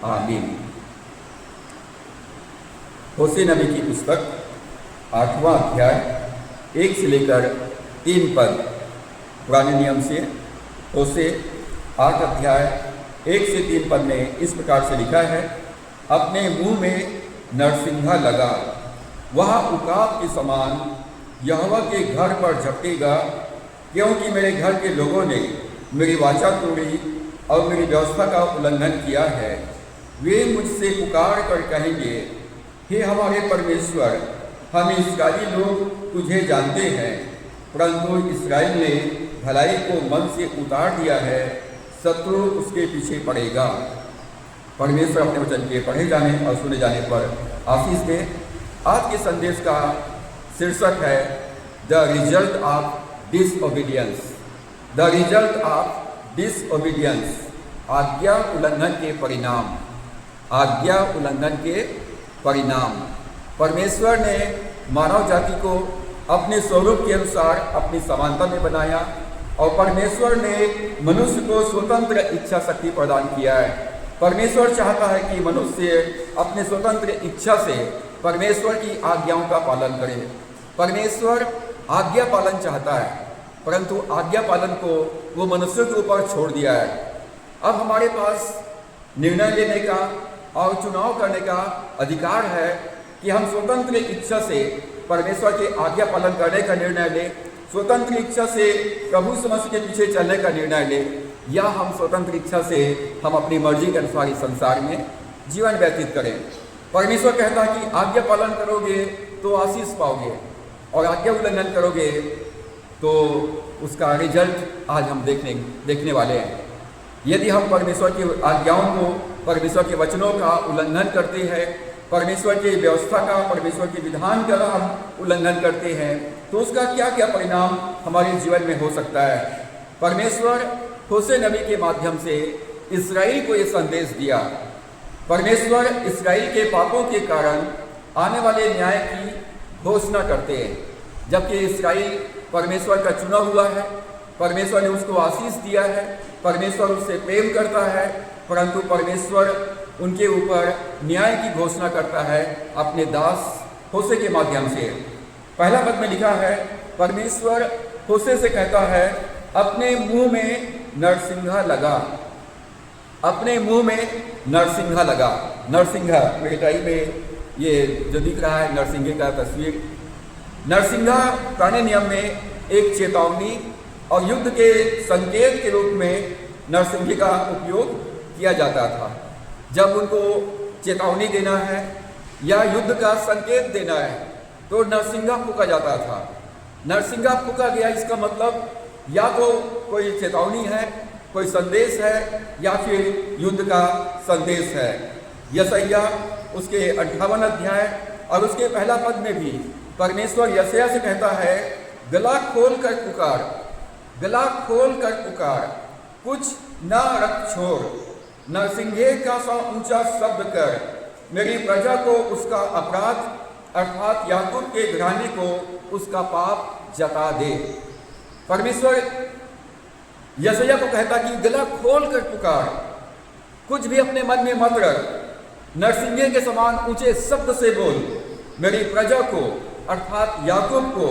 आमीन। होशे नबी की पुस्तक 8वां अध्याय 1 से लेकर 3 पद पुराने नियम से होशे 8 अध्याय 1 से 3 पद में इस प्रकार से लिखा है, अपने मुंह में नरसिंगा लगा, वह उकाब के समान यहोवा के घर पर झपटेगा, क्योंकि मेरे घर के लोगों ने मेरी वाचा तोड़ी और मेरी व्यवस्था का उल्लंघन किया है। वे मुझसे पुकार कर कहेंगे, हे हमारे परमेश्वर, हम इस्राएली लोग तुझे जानते हैं, परंतु इस्राएल ने भलाई को मन से उतार दिया है, शत्रु उसके पीछे पड़ेगा। परमेश्वर अपने वचन के पढ़े जाने और सुने जाने पर आशीष दे। आज के संदेश का शीर्षक है the result of disobedience. The result of disobedience, आज्ञा उल्लंघन के परिणाम। आज्ञा उल्लंघन के परिणाम। परमेश्वर ने मानव जाति को अपने स्वरूप के अनुसार अपनी समानता में बनाया और परमेश्वर ने मनुष्य को स्वतंत्र इच्छा शक्ति प्रदान किया है। परमेश्वर चाहता है कि मनुष्य अपने स्वतंत्र इच्छा से परमेश्वर की आज्ञाओं का पालन करे। परमेश्वर आज्ञा पालन चाहता है, परंतु आज्ञा पालन को वो मनुष्य के ऊपर छोड़ दिया है। अब हमारे पास निर्णय लेने का और चुनाव करने का अधिकार है कि हम स्वतंत्र इच्छा से परमेश्वर के आज्ञा पालन करने का निर्णय लें, स्वतंत्र इच्छा से प्रभु समझ के पीछे चलने का निर्णय लें, या हम स्वतंत्र इच्छा से हम अपनी मर्जी के अनुसार इस संसार में जीवन व्यतीत करें। परमेश्वर कहता है कि आज्ञा पालन करोगे तो आशीष पाओगे, और आज्ञा उल्लंघन करोगे तो उसका रिजल्ट आज हम देखने वाले हैं। यदि हम परमेश्वर की आज्ञाओं को, परमेश्वर के वचनों का उल्लंघन करते हैं, परमेश्वर की व्यवस्था का, परमेश्वर के विधान का हम उल्लंघन करते हैं, तो उसका क्या क्या परिणाम हमारे जीवन में हो सकता है। परमेश्वर होशे नबी के माध्यम से इस्राएल को ये संदेश दिया। परमेश्वर इस्राएल के पापों के कारण आने वाले न्याय की घोषणा करते हैं। जबकि इस्राएल परमेश्वर का चुना हुआ है, परमेश्वर ने उसको आशीष दिया है, परमेश्वर उससे प्रेम करता है, परंतु परमेश्वर उनके ऊपर न्याय की घोषणा करता है अपने दास होशे के माध्यम से। पहला पद में लिखा है, परमेश्वर होशे से कहता है, अपने मुंह में नरसिंगा लगा। अपने मुंह में नरसिंगा लगा। नरसिंगा मेरे टाइम में ये जो दिख रहा है नरसिंगे का तस्वीर। नरसिंगा पुराने नियम में एक चेतावनी और युद्ध के संकेत के रूप में नरसिंगे का उपयोग किया जाता था। जब उनको चेतावनी देना है या युद्ध का संकेत देना है तो नरसिंगा फूंका जाता था। नरसिंगा फूंका गया, इसका मतलब या तो कोई चेतावनी है, कोई संदेश है, या फिर युद्ध का संदेश है। यशायाह उसके 58 अध्याय और उसके पहला पद में भी परमेश्वर यशायाह से कहता है, गला खोल कर पुकार, गला खोल कर पुकार, कुछ ना रख छोड़, नरसिंगे का सा ऊंचा शब्द कर, मेरी प्रजा को उसका अपराध अर्थात याकूब के घराने को उसका पाप जता दे। परमेश्वर यशायाह को कहता कि गला खोल कर पुकार, कुछ भी अपने मन में मत रख, नरसिंगे के समान ऊंचे शब्द से बोल, मेरी प्रजा को अर्थात याकूब को,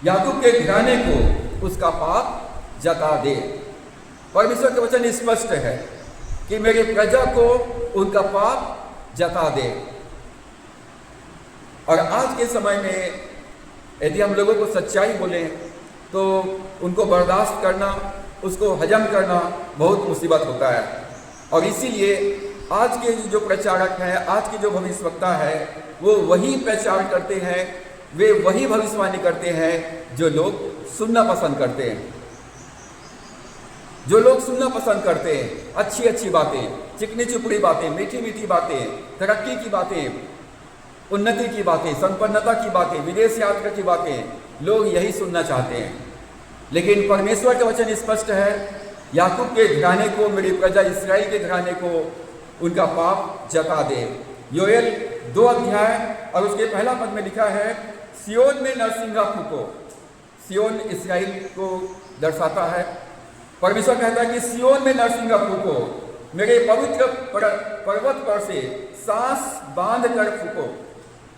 याकूब के घराने को उसका पाप जता दे। परमेश्वर के वचन स्पष्ट है कि मेरी प्रजा को उनका पाप जता दे। और आज के समय में यदि हम लोगों को सच्चाई बोलें तो उनको बर्दाश्त करना, उसको हजम करना बहुत मुसीबत होता है। और इसीलिए आज के जो प्रचारक हैं, आज के जो भविष्यवक्ता है, वो वही प्रचार करते हैं, वे वही भविष्यवाणी करते हैं जो लोग सुनना पसंद करते हैं। जो लोग सुनना पसंद करते हैं, अच्छी अच्छी बातें, चिकनी चुपड़ी बातें, मीठी मीठी बातें, तरक्की की बातें, उन्नति की बातें, संपन्नता की बातें, विदेश यात्रा की बातें, लोग यही सुनना चाहते हैं। लेकिन परमेश्वर का वचन स्पष्ट है, याकूब के घराने को, मेरी प्रजा इस्राएल के घराने को उनका पाप जता दे। योएल 2 अध्याय और उसके पहला पद में लिखा है, सियोन में नरसिंगा फूंको। सियोन इस्राएल को दर्शाता है। परमेश्वर कहता है कि सियोन में नरसिंगा फूंको, मेरे पवित्र पर्वत पर से सांस बांध कर फूको।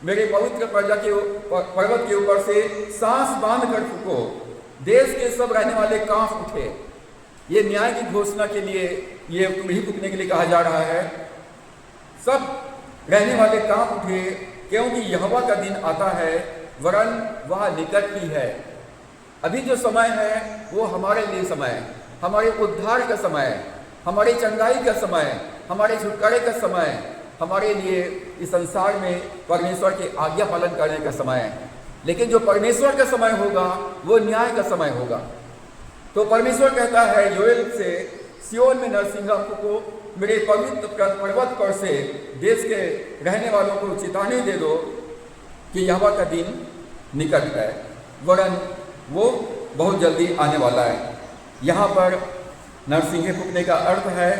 मेरे पवित्र पर्वत के ऊपर से सांस बांध कर फूको। देश के सब रहने वाले कांप उठे। ये न्याय की घोषणा के लिए ये तुम्हें फूकने के लिए कहा जा रहा है। सब रहने वाले कांप उठे, क्योंकि यहोवा का दिन आता है, वरन वह निकट ही है। अभी जो समय है वो हमारे लिए समय है, हमारे उद्धार का समय है, हमारे चंगाई का समय है, हमारे छुटकारे का समय है, हमारे लिए इस संसार में परमेश्वर के आज्ञा पालन करने का समय है। लेकिन जो परमेश्वर का समय होगा वो न्याय का समय होगा। तो परमेश्वर कहता है योएल से, सिय्योन में नरसिंगा फूको, मेरे पवित्र पर्वत पर से देश के रहने वालों को चेतावनी दे दो कि यहोवा का दिन निकट है, वरन वो बहुत जल्दी आने वाला है। यहाँ पर नरसिंगे फूकने का अर्थ है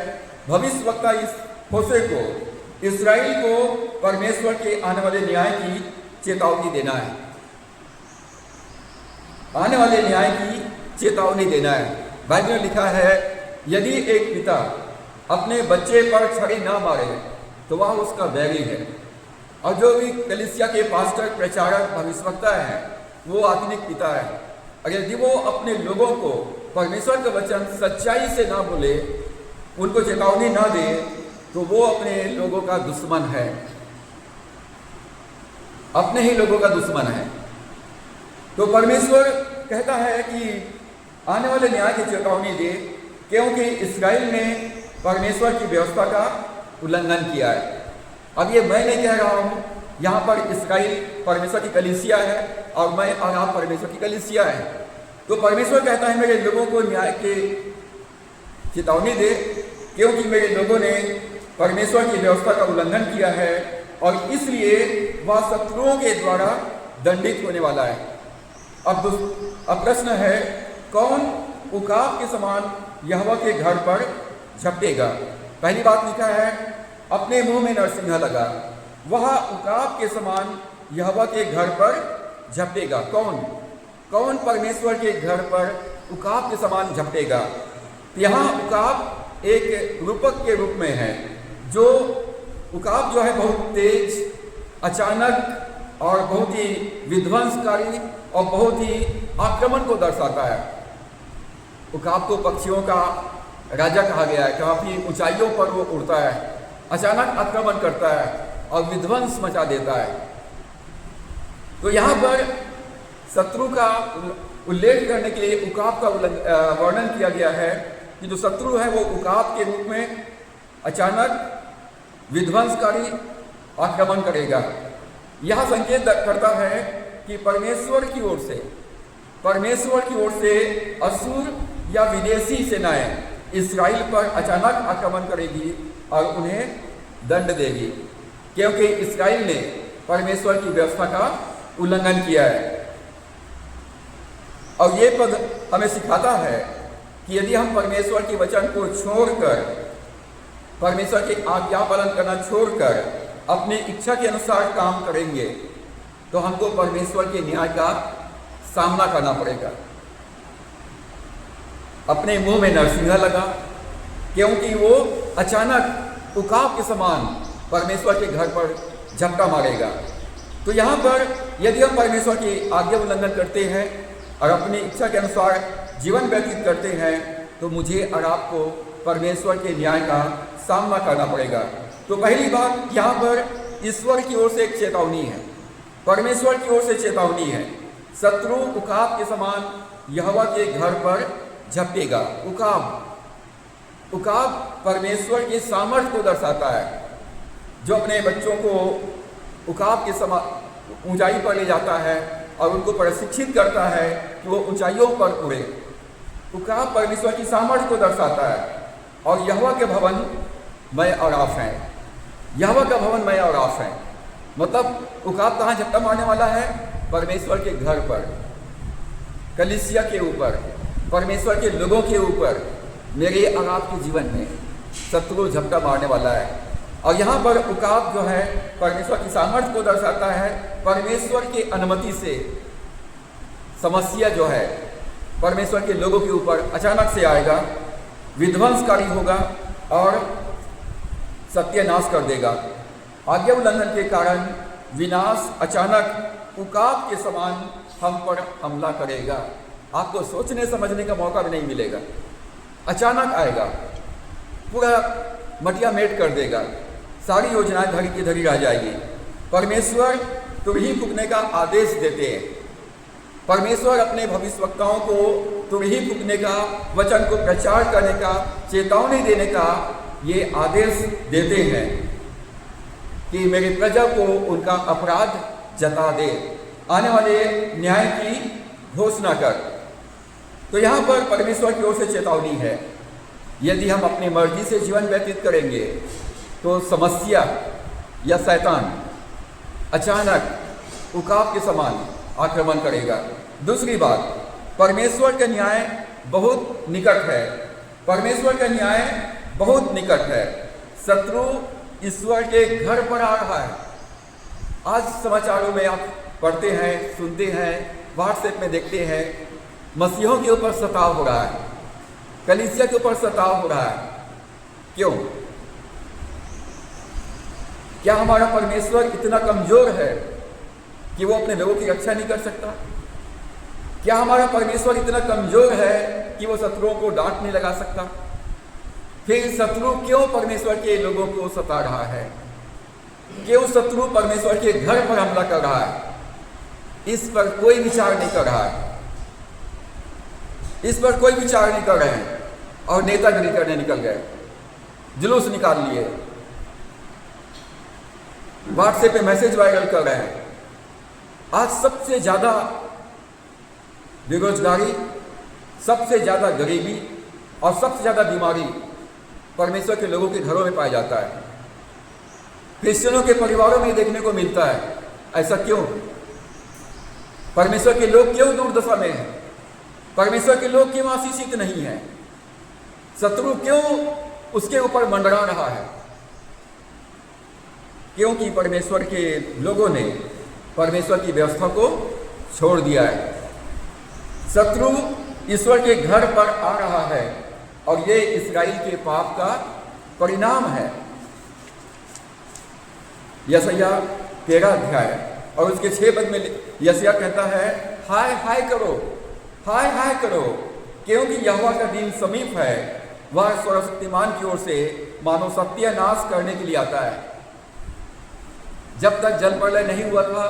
भविष्यवक्ता इस होशे को, इस्राएल को परमेश्वर के आने वाले न्याय की चेतावनी देना है। आने वाले न्याय की चेतावनी देना है। बाइबल में लिखा है, यदि एक पिता अपने बच्चे पर छड़ी ना मारे तो वह उसका बैरी है। और जो भी कलीसिया के पास्टर, प्रचारक, भविष्यवक्ता हैं वो आत्मिक पिता है। और यदि वो अपने लोगों को परमेश्वर का वचन सच्चाई से ना बोले, उनको चेतावनी ना दे, तो वो अपने लोगों का दुश्मन है, अपने ही लोगों का दुश्मन है। तो परमेश्वर कहता है कि आने वाले न्याय की चेतावनी दे, क्योंकि इस्राएल ने परमेश्वर की व्यवस्था का उल्लंघन किया है। अब ये मैं नहीं कह रहा हूँ, यहाँ पर इस्राएल परमेश्वर की कलीसिया है और मैं और आप परमेश्वर की कलीसिया है। तो परमेश्वर कहता है मेरे लोगों को न्याय की चेतावनी दे, क्योंकि मेरे लोगों ने परमेश्वर की व्यवस्था का उल्लंघन किया है और इसलिए वह शत्रुओं के द्वारा दंडित होने वाला है। अब प्रश्न है, कौन उकाब के समान यहोवा के घर पर झपटेगा? पहली बात लिखा है, अपने मुंह में नरसिंगा लगा, वह उकाब के समान यहोवा के घर पर झपटेगा। कौन परमेश्वर के घर पर उकाब के समान झपटेगा? यहाँ उकाब एक रूपक के रूप में है। जो उकाब जो है बहुत तेज, अचानक और बहुत ही विध्वंसकारी और बहुत ही आक्रमण को दर्शाता है। उकाब को पक्षियों का राजा कहा गया है। काफी ऊंचाइयों पर वो उड़ता है, अचानक आक्रमण करता है और विध्वंस मचा देता है। तो यहाँ पर शत्रु का उल्लेख करने के लिए उकाब का वर्णन किया गया है कि जो शत्रु है वो उकाब के रूप में अचानक विध्वंसकारी आक्रमण करेगा। यह संकेत करता है कि परमेश्वर की ओर से असुर या विदेशी सेनाएं इस्राएल पर अचानक आक्रमण करेगी और उन्हें दंड देगी, क्योंकि इस्राएल ने परमेश्वर की व्यवस्था का उल्लंघन किया है। और ये पद हमें सिखाता है कि यदि हम परमेश्वर के वचन को छोड़कर, परमेश्वर के आज्ञा पालन करना छोड़कर अपनी इच्छा के अनुसार काम करेंगे तो हमको परमेश्वर के न्याय का सामना करना पड़ेगा। अपने मुंह में नरसिंगा लगा, क्योंकि वो अचानक उकाब के समान परमेश्वर के घर पर झपटा मारेगा। तो यहाँ पर यदि हम परमेश्वर की आज्ञा उल्लंघन करते हैं और अपनी इच्छा के अनुसार जीवन व्यतीत करते हैं तो मुझे और आपको परमेश्वर के न्याय का सामना करना पड़ेगा। तो पहली बात यहाँ पर ईश्वर की ओर से एक चेतावनी है, परमेश्वर की ओर से चेतावनी है। शत्रु उकाब के समान यहोवा के घर पर झपटेगा। उकाब परमेश्वर के सामर्थ्य को दर्शाता है, जो अपने बच्चों को उकाब के समान ऊंचाई पर ले जाता है और उनको प्रशिक्षित करता है कि वो ऊंचाइयों पर उड़े। उकाब परमेश्वर की सामर्थ्य को दर्शाता है। और यहोवा के भवन मैं और आप हैं। यहोवा का भवन मैं और आप हैं, मतलब उकाब कहाँ झपटा मारने वाला है? परमेश्वर के घर पर, कलीसिया के ऊपर, परमेश्वर के लोगों के ऊपर, मेरे और आपके जीवन में शत्रु झपटा मारने वाला है। और यहाँ पर उकाब जो है परमेश्वर की सामर्थ्य को दर्शाता है। परमेश्वर की अनुमति से समस्या जो है परमेश्वर के लोगों के ऊपर अचानक से आएगा, विध्वंसकारी होगा और सत्यानाश कर देगा। आज्ञा उल्लंघन के कारण विनाश अचानक उकाब के समान हम पर हमला करेगा। आपको सोचने समझने का मौका भी नहीं मिलेगा, अचानक आएगा, पूरा मटिया मेट कर देगा, सारी योजनाएं धरी की धरी रह जाएगी। परमेश्वर तुरही फूकने का आदेश देते हैं। परमेश्वर अपने भविष्यवक्ताओं को तुरही फूकने का, वचन को प्रचार करने का, चेतावनी देने का ये आदेश देते हैं कि मेरी प्रजा को उनका अपराध जता दे, आने वाले न्याय की घोषणा कर। तो यहाँ पर परमेश्वर की ओर से चेतावनी है, यदि हम अपनी मर्जी से जीवन व्यतीत करेंगे तो समस्या या शैतान अचानक उकाब के समान आक्रमण करेगा। दूसरी बात, परमेश्वर का न्याय बहुत निकट है। परमेश्वर का न्याय बहुत निकट है। शत्रु ईश्वर के घर पर आ रहा है। आज समाचारों में आप पढ़ते हैं, सुनते हैं, व्हाट्सएप में देखते हैं, मसीहों के ऊपर सताव हो रहा है, कलीसिया के ऊपर सताव हो रहा है। क्यों? क्या हमारा परमेश्वर इतना कमजोर है कि वो अपने लोगों की रक्षा नहीं कर सकता? क्या हमारा परमेश्वर इतना कमजोर है कि वो शत्रुओं को डांट नहीं लगा सकता? फिर शत्रु क्यों परमेश्वर के लोगों को सता रहा है? क्यों शत्रु परमेश्वर के घर पर हमला कर रहा है? इस पर कोई विचार नहीं कर रहा है। इस पर कोई विचार नहीं कर रहे हैं और नेतागिरी करने निकल गए, जुलूस निकाल लिए, व्हाट्सएप पे मैसेज वायरल कर रहे हैं। आज सबसे ज्यादा बेरोजगारी, सबसे ज्यादा गरीबी और सबसे ज्यादा बीमारी परमेश्वर के लोगों के घरों में पाया जाता है। क्रिश्चियनों के परिवारों में देखने को मिलता है। ऐसा क्यों? परमेश्वर के लोग क्यों दुर्दशा में हैं? परमेश्वर के लोग क्यों आशीषित नहीं हैं? शत्रु क्यों उसके ऊपर मंडरा रहा है? क्योंकि परमेश्वर के लोगों ने परमेश्वर की व्यवस्था को छोड़ दिया है। शत्रु ईश्वर के घर पर आ रहा है और ये इस्राएल के पाप का परिणाम है। यशायाह 13 अध्याय और उसके 6 पद में यशायाह कहता है, हाय हाय करो, हाय हाय करो, क्योंकि यहोवा का दिन समीप है। वह सर्वशक्तिमान की ओर से मानव सत्यानाश करने के लिए आता है। जब तक जल प्रलय नहीं हुआ था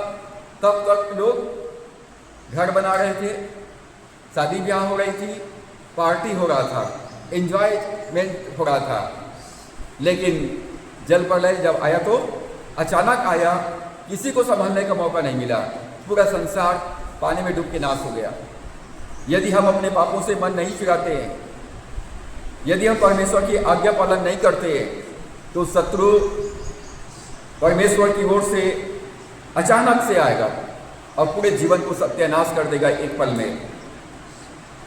तब तक लोग घर बना रहे थे, शादी ब्याह हो रही थी, पार्टी हो रहा था, एंजॉयमेंट हो रहा था। लेकिन जल प्रलय जब आया तो अचानक आया, किसी को संभालने का मौका नहीं मिला, पूरा संसार पानी में डूब के नाश हो गया। यदि हम अपने पापों से मन नहीं फिराते हैं, यदि हम परमेश्वर की आज्ञा पालन नहीं करते, तो शत्रु परमेश्वर की ओर से अचानक से आएगा और पूरे जीवन को सत्यानाश कर देगा एक पल में।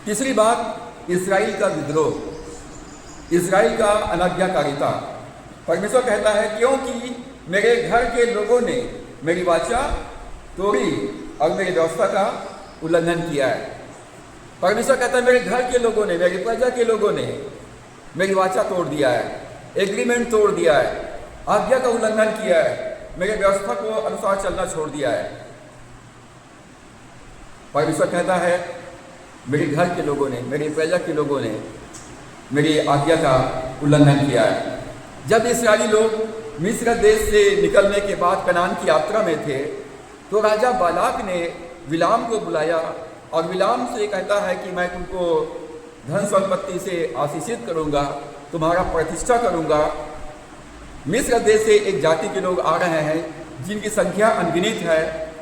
तीसरी बात, इस्राएल का विद्रोह, इस्राएल का अनाज्ञाकारिता। परमेश्वर कहता है, क्योंकि मेरे घर के लोगों ने मेरी वाचा तोड़ी और मेरी व्यवस्था का उल्लंघन किया है। परमेश्वर कहता है, मेरे घर के लोगों ने, मेरी प्रजा के लोगों ने मेरी वाचा तोड़ दिया है, एग्रीमेंट तोड़ दिया है, आज्ञा का उल्लंघन किया है, मेरे व्यवस्था को अनुसार चलना छोड़ दिया है। परमेश्वर कहता है, मेरे घर के लोगों ने, मेरी प्रजा के लोगों ने मेरी आज्ञा का उल्लंघन किया है। जब इस्राएली लोग मिस्र देश से निकलने के बाद कनान की यात्रा में थे, तो राजा बालाक ने बिलाम को बुलाया और बिलाम से कहता है कि मैं तुमको धन संपत्ति से आशीषित करूंगा, तुम्हारा प्रतिष्ठा करूंगा। मिस्र देश से एक जाति के लोग आ रहे हैं जिनकी संख्या अनगिनत है।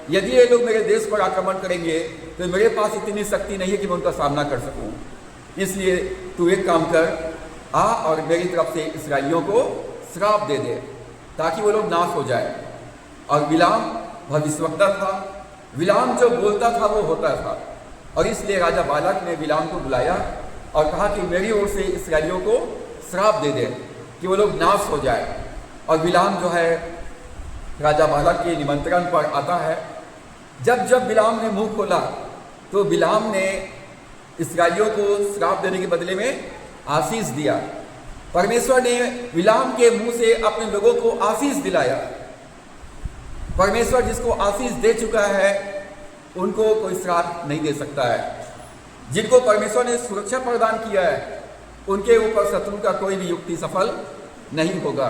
यदि ये लोग मेरे देश पर आक्रमण करेंगे तो मेरे पास इतनी शक्ति नहीं है कि मैं उनका सामना कर सकूं। इसलिए तू एक काम कर, आ और मेरी तरफ से इस्राएलियों को श्राप दे दे ताकि वो लोग नाश हो जाए। और बिलाम भविष्यवक्ता था, बिलाम जो बोलता था वो होता था, और इसलिए राजा बालाक ने बिलाम को बुलाया और कहा कि मेरी ओर से इस्राएलियों को श्राप दे दे कि वो लोग नाश हो जाए। और बिलाम जो है राजा बालाक के निमंत्रण पर आता है। जब जब बिलाम ने मुंह खोला तो बिलाम ने इस्राएलियों को श्राप देने के बदले में आशीष दिया। परमेश्वर ने बिलाम के मुंह से अपने लोगों को आशीष दिलाया। परमेश्वर जिसको आशीष दे चुका है उनको कोई श्राप नहीं दे सकता है। जिनको परमेश्वर ने सुरक्षा प्रदान किया है उनके ऊपर शत्रु का कोई भी युक्ति सफल नहीं होगा।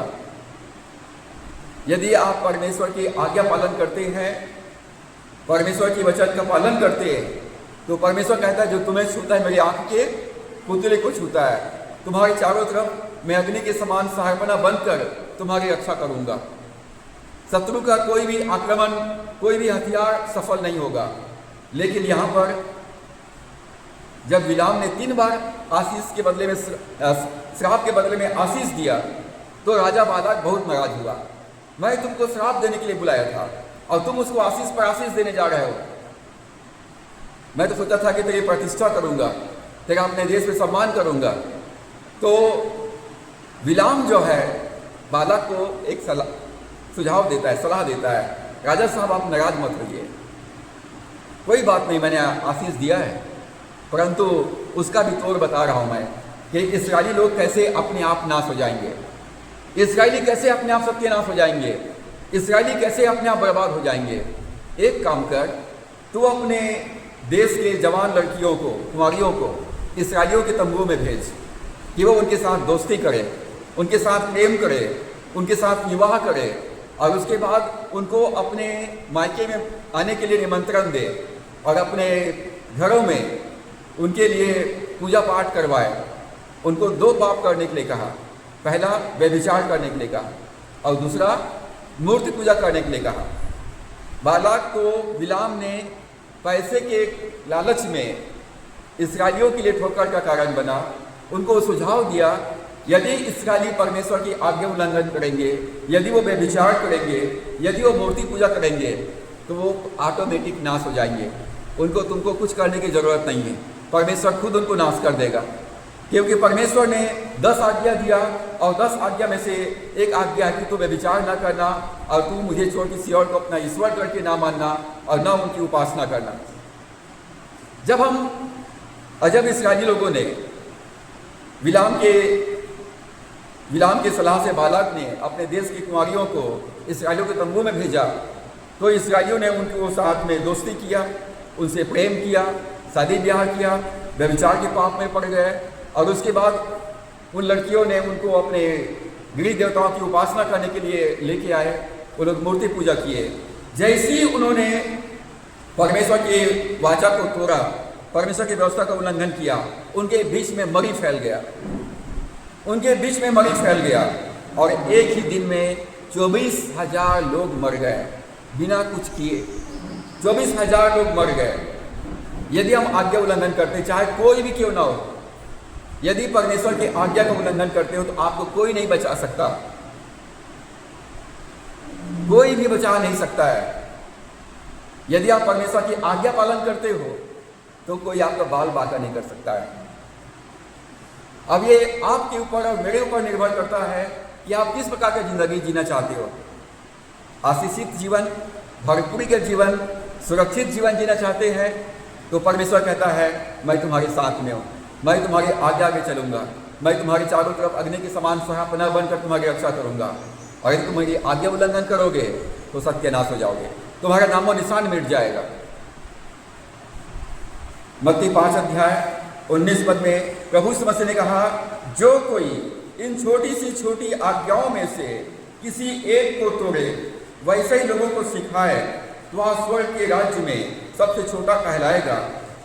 यदि आप परमेश्वर की आज्ञा पालन करते हैं, परमेश्वर की वचन का पालन करते हैं, तो परमेश्वर कहता है जो तुम्हें छूता है मेरी आंख के पुतले को छूता है। तुम्हारे चारों तरफ मैं अग्नि के समान सहायपना बनकर तुम्हारी रक्षा करूंगा। शत्रु का कोई भी आक्रमण, कोई भी हथियार सफल नहीं होगा। लेकिन यहाँ पर जब बिलाम ने 3 बार आशीष के बदले में, श्राप के बदले में आशीष दिया, तो राजा बालाक बहुत नाराज हुआ। मैं तुमको श्राप देने के लिए बुलाया था और तुम उसको आशीष पर आशीष देने जा रहे हो। मैं तो सोचा था कि तेरी प्रतिष्ठा करूंगा, तेरा अपने देश में सम्मान करूंगा। तो बिलाम जो है बालाक को एक सुझाव देता है, सलाह देता है, राजा साहब आप नाराज मत होइए, कोई बात नहीं, मैंने आशीष दिया है, परंतु उसका भी तोड़ बता रहा हूं मैं कि इस्राएली लोग कैसे अपने आप नाश हो जाएंगे, इस्राएली कैसे अपने आप सत्यानाश हो जाएंगे, इस्राएली कैसे अपने आप बर्बाद हो जाएंगे। एक काम कर, तू अपने देश के जवान लड़कियों को, कुंवारियों को इस्राएलियों के तंबुओं में भेज कि वो उनके साथ दोस्ती करे, उनके साथ प्रेम करे, उनके साथ विवाह करे और उसके बाद उनको अपने मायके में आने के लिए निमंत्रण दे और अपने घरों में उनके लिए पूजा पाठ करवाए। उनको 2 पाप करने के लिए कहा, पहला व्यभिचार करने के लिए कहा और दूसरा मूर्ति पूजा करने के लिए कहा। बालाक को बिलाम ने पैसे के लालच में इस्राएलियों के लिए ठोकर का कारण बना। उनको सुझाव दिया यदि इस्राएली परमेश्वर की आज्ञा उल्लंघन करेंगे, यदि वो व्यभिचार करेंगे, यदि वो मूर्ति पूजा करेंगे तो वो ऑटोमेटिक नाश हो जाएंगे। उनको तुमको कुछ करने की ज़रूरत नहीं है, परमेश्वर खुद उनको नाश कर देगा। क्योंकि परमेश्वर ने 10 आज्ञा दिया और 10 आज्ञा में से एक आज्ञा है कि तू व्यभिचार ना करना और तू मुझे छोड़ किसी और को अपना ईश्वर करके ना मानना और ना उनकी उपासना करना। जब इस्राएली लोगों ने बिलाम के सलाह से बालाक ने अपने देश की कुंवारियों को इस्राएलियों के तंबू में भेजा, तो इस्राएलियों ने उनको साथ में दोस्ती किया, उनसे प्रेम किया, शादी ब्याह किया, व्यभिचार के पाप में पड़ गए और उसके बाद उन लड़कियों ने उनको अपने गृह देवताओं की उपासना करने के लिए लेके आए। वो लोग मूर्ति पूजा किए। जैसे ही उन्होंने परमेश्वर की वाचा को तोड़ा, परमेश्वर की व्यवस्था का उल्लंघन किया, उनके बीच में मरी फैल गया, उनके बीच में मरी फैल गया और एक ही दिन में 24,000 लोग मर गए बिना कुछ किए। 24,000 लोग मर गए। यदि हम आज्ञा उल्लंघन करते, चाहे कोई भी क्यों ना हो, यदि परमेश्वर की आज्ञा का उल्लंघन करते हो तो आपको कोई नहीं बचा सकता, कोई भी बचा नहीं सकता है। यदि आप परमेश्वर की आज्ञा पालन करते हो तो कोई आपका बाल बाका नहीं कर सकता है। अब ये आपके ऊपर और मेरे ऊपर निर्भर करता है कि आप किस प्रकार की जिंदगी जीना चाहते हो। आशीषित जीवन, भरपूरी का जीवन, सुरक्षित जीवन जीना चाहते हैं तो परमेश्वर कहता है मैं तुम्हारे साथ में हूँ, मैं तुम्हारे आगे आगे चलूंगा, मैं तुम्हारे चारों तरफ अग्नि के समान सहायपना बनकर तुम्हारी रक्षा करूंगा। और यदि तुम मेरी आज्ञा उल्लंघन करोगे तो सत्यानाश हो जाओगे, तुम्हारा नामो निशान मिट जाएगा। मत्ती 5 अध्याय 19 पद में प्रभु यीशु मसीह ने कहा, जो कोई इन छोटी सी छोटी आज्ञाओं में से किसी एक को तोड़े, वैसे ही लोगों को सिखाए, तो वह स्वर्ग के राज्य में सबसे छोटा कहलाएगा।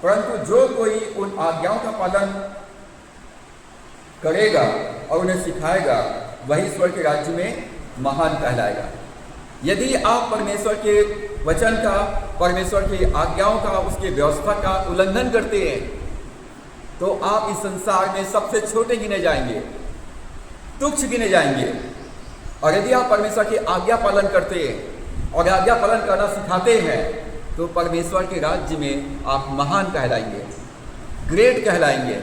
परंतु जो कोई उन आज्ञाओं का पालन करेगा और उन्हें सिखाएगा, वही स्वर्ग के राज्य में महान कहलाएगा। यदि आप परमेश्वर के वचन का, परमेश्वर की आज्ञाओं का, उसकी व्यवस्था का उल्लंघन करते हैं तो आप इस संसार में सबसे छोटे गिने जाएंगे, तुच्छ गिने जाएंगे। और यदि आप परमेश्वर की आज्ञा पालन करते हैं और आज्ञा पालन करना सिखाते हैं तो परमेश्वर के राज्य में आप महान कहलाएंगे, ग्रेट कहलाएंगे,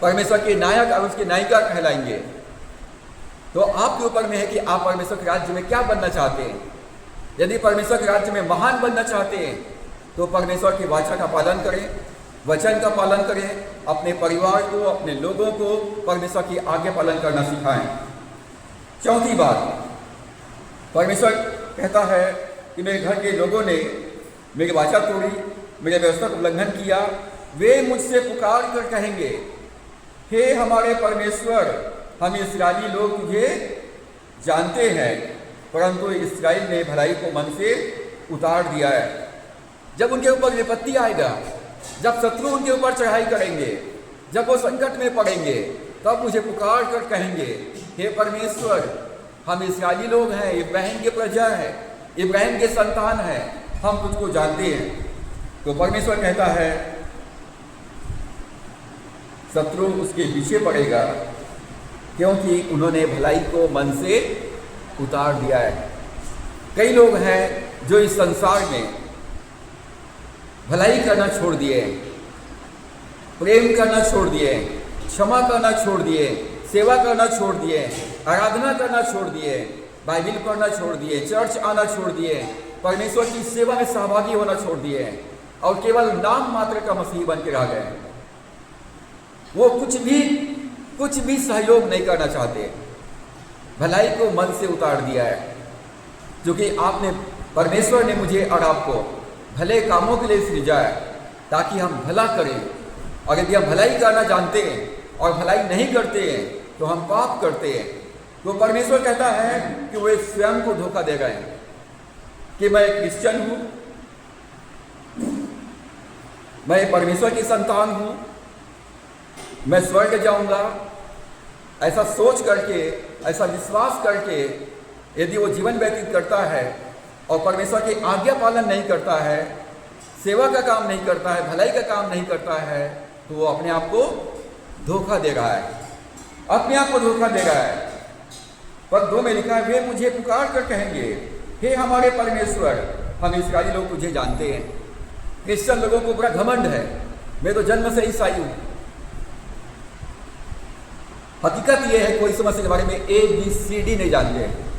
परमेश्वर के नायक और उसके नायिका कहलाएंगे। तो आपके ऊपर में है कि आप परमेश्वर के राज्य में क्या बनना चाहते हैं। यदि परमेश्वर के राज्य में महान बनना चाहते हैं तो परमेश्वर की वाचा का पालन करें, वचन का पालन करें, अपने परिवार को, अपने लोगों को परमेश्वर की आज्ञा पालन करना सिखाएं। चौथी बात, परमेश्वर कहता है कि मेरे घर के लोगों ने मेरी वाचा तोड़ी, मेरे व्यवस्था का उल्लंघन किया, वे मुझसे पुकार कर कहेंगे, हे हमारे परमेश्वर, हम इस्राएली लोग तुझे जानते हैं, परंतु इस्राएल ने भलाई को मन से उतार दिया है। जब उनके ऊपर विपत्ति आएगा, जब शत्रु उनके ऊपर चढ़ाई करेंगे, जब वो संकट में पड़ेंगे, तब मुझे पुकार कर कहेंगे, हे परमेश्वर, हम इस्राएली लोग हैं, इब्राहिम की प्रजा है, इब्राहिम के संतान हैं, हम तुझको जानते हैं। तो परमेश्वर कहता है शत्रु उसके पीछे पड़ेगा, क्योंकि उन्होंने भलाई को मन से उतार दिया है। कई लोग हैं जो इस संसार में भलाई करना छोड़ दिए, प्रेम करना छोड़ दिए, क्षमा करना छोड़ दिए, सेवा करना छोड़ दिए, आराधना करना छोड़ दिए, बाइबिल पढ़ना छोड़ दिए, चर्च आना छोड़ दिए, परमेश्वर की सेवा में सहभागी होना छोड़ दिए और केवल नाम मात्र का मसीही बन के रह गए। वो कुछ भी सहयोग नहीं करना चाहते, भलाई को मन से उतार दिया है। क्योंकि आपने, परमेश्वर ने मुझे और आपको भले कामों के लिए सृजा है ताकि हम भला करें, और यदि हम भलाई करना जानते हैं और भलाई नहीं करते हैं तो हम पाप करते हैं। तो परमेश्वर कहता है कि वे स्वयं को धोखा दे गए कि मैं क्रिश्चियन हूं, मैं परमेश्वर की संतान हूं, मैं स्वर्ग जाऊंगा, ऐसा सोच करके, ऐसा विश्वास करके यदि वो जीवन व्यतीत करता है और परमेश्वर की आज्ञा पालन नहीं करता है, सेवा का काम नहीं करता है, भलाई का काम नहीं करता है, तो वो अपने आप को धोखा दे रहा है, अपने आप को धोखा दे रहा है। पद 2 में लिखा है, वे मुझे पुकार कर कहेंगे, हे हमारे परमेश्वर, हम इस्राएली लोग तुझे जानते हैं। क्रिश्चियन लोगों को बड़ा घमंड है, मैं तो जन्म से ईसाई हूं। हकीकत यह है कोई यीशु मसीह के बारे में ABCD नहीं जानते।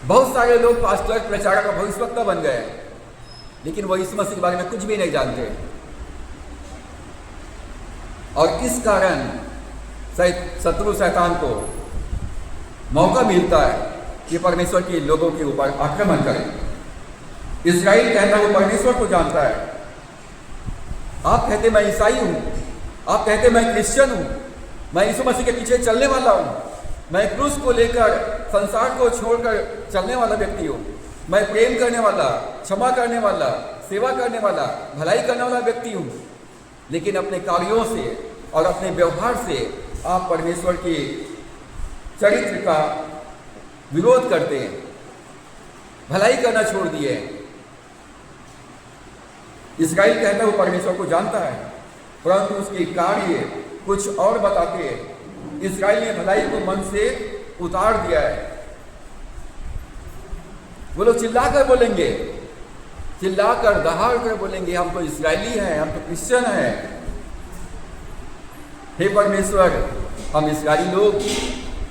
बहुत सारे लोग पास्टर, प्रचारक और भविष्यवक्ता बन गए, लेकिन वो यीशु मसीह के बारे में कुछ भी नहीं जानते। और इस कारण शत्रु शैतान को मौका मिलता है कि परमेश्वर के लोगों के ऊपर आक्रमण करें। इस्राएल कहता है वो परमेश्वर को जानता है। आप कहते मैं ईसाई हूं, आप कहते मैं क्रिश्चियन हूं, मैं यीशु मसीह के पीछे चलने वाला हूं, मैं क्रूस को लेकर संसार को छोड़कर चलने वाला व्यक्ति हूं, मैं प्रेम करने वाला, क्षमा करने वाला, सेवा करने वाला, भलाई करने वाला व्यक्ति हूं, लेकिन अपने कार्यों से और अपने व्यवहार से आप परमेश्वर के चरित्र का विरोध करते हैं, भलाई करना छोड़ दिए। इस्राएल कहता है वो परमेश्वर को जानता है, परंतु उसके कार्य कुछ और बताते हैं। इस्राएल ने भलाई को मन से उतार दिया है। वो लोग चिल्लाकर बोलेंगे, चिल्लाकर दहाड़ कर बोलेंगे, हम तो इस्राएली हैं, हम तो क्रिश्चियन हैं। हे परमेश्वर, हम इस्राएली लोग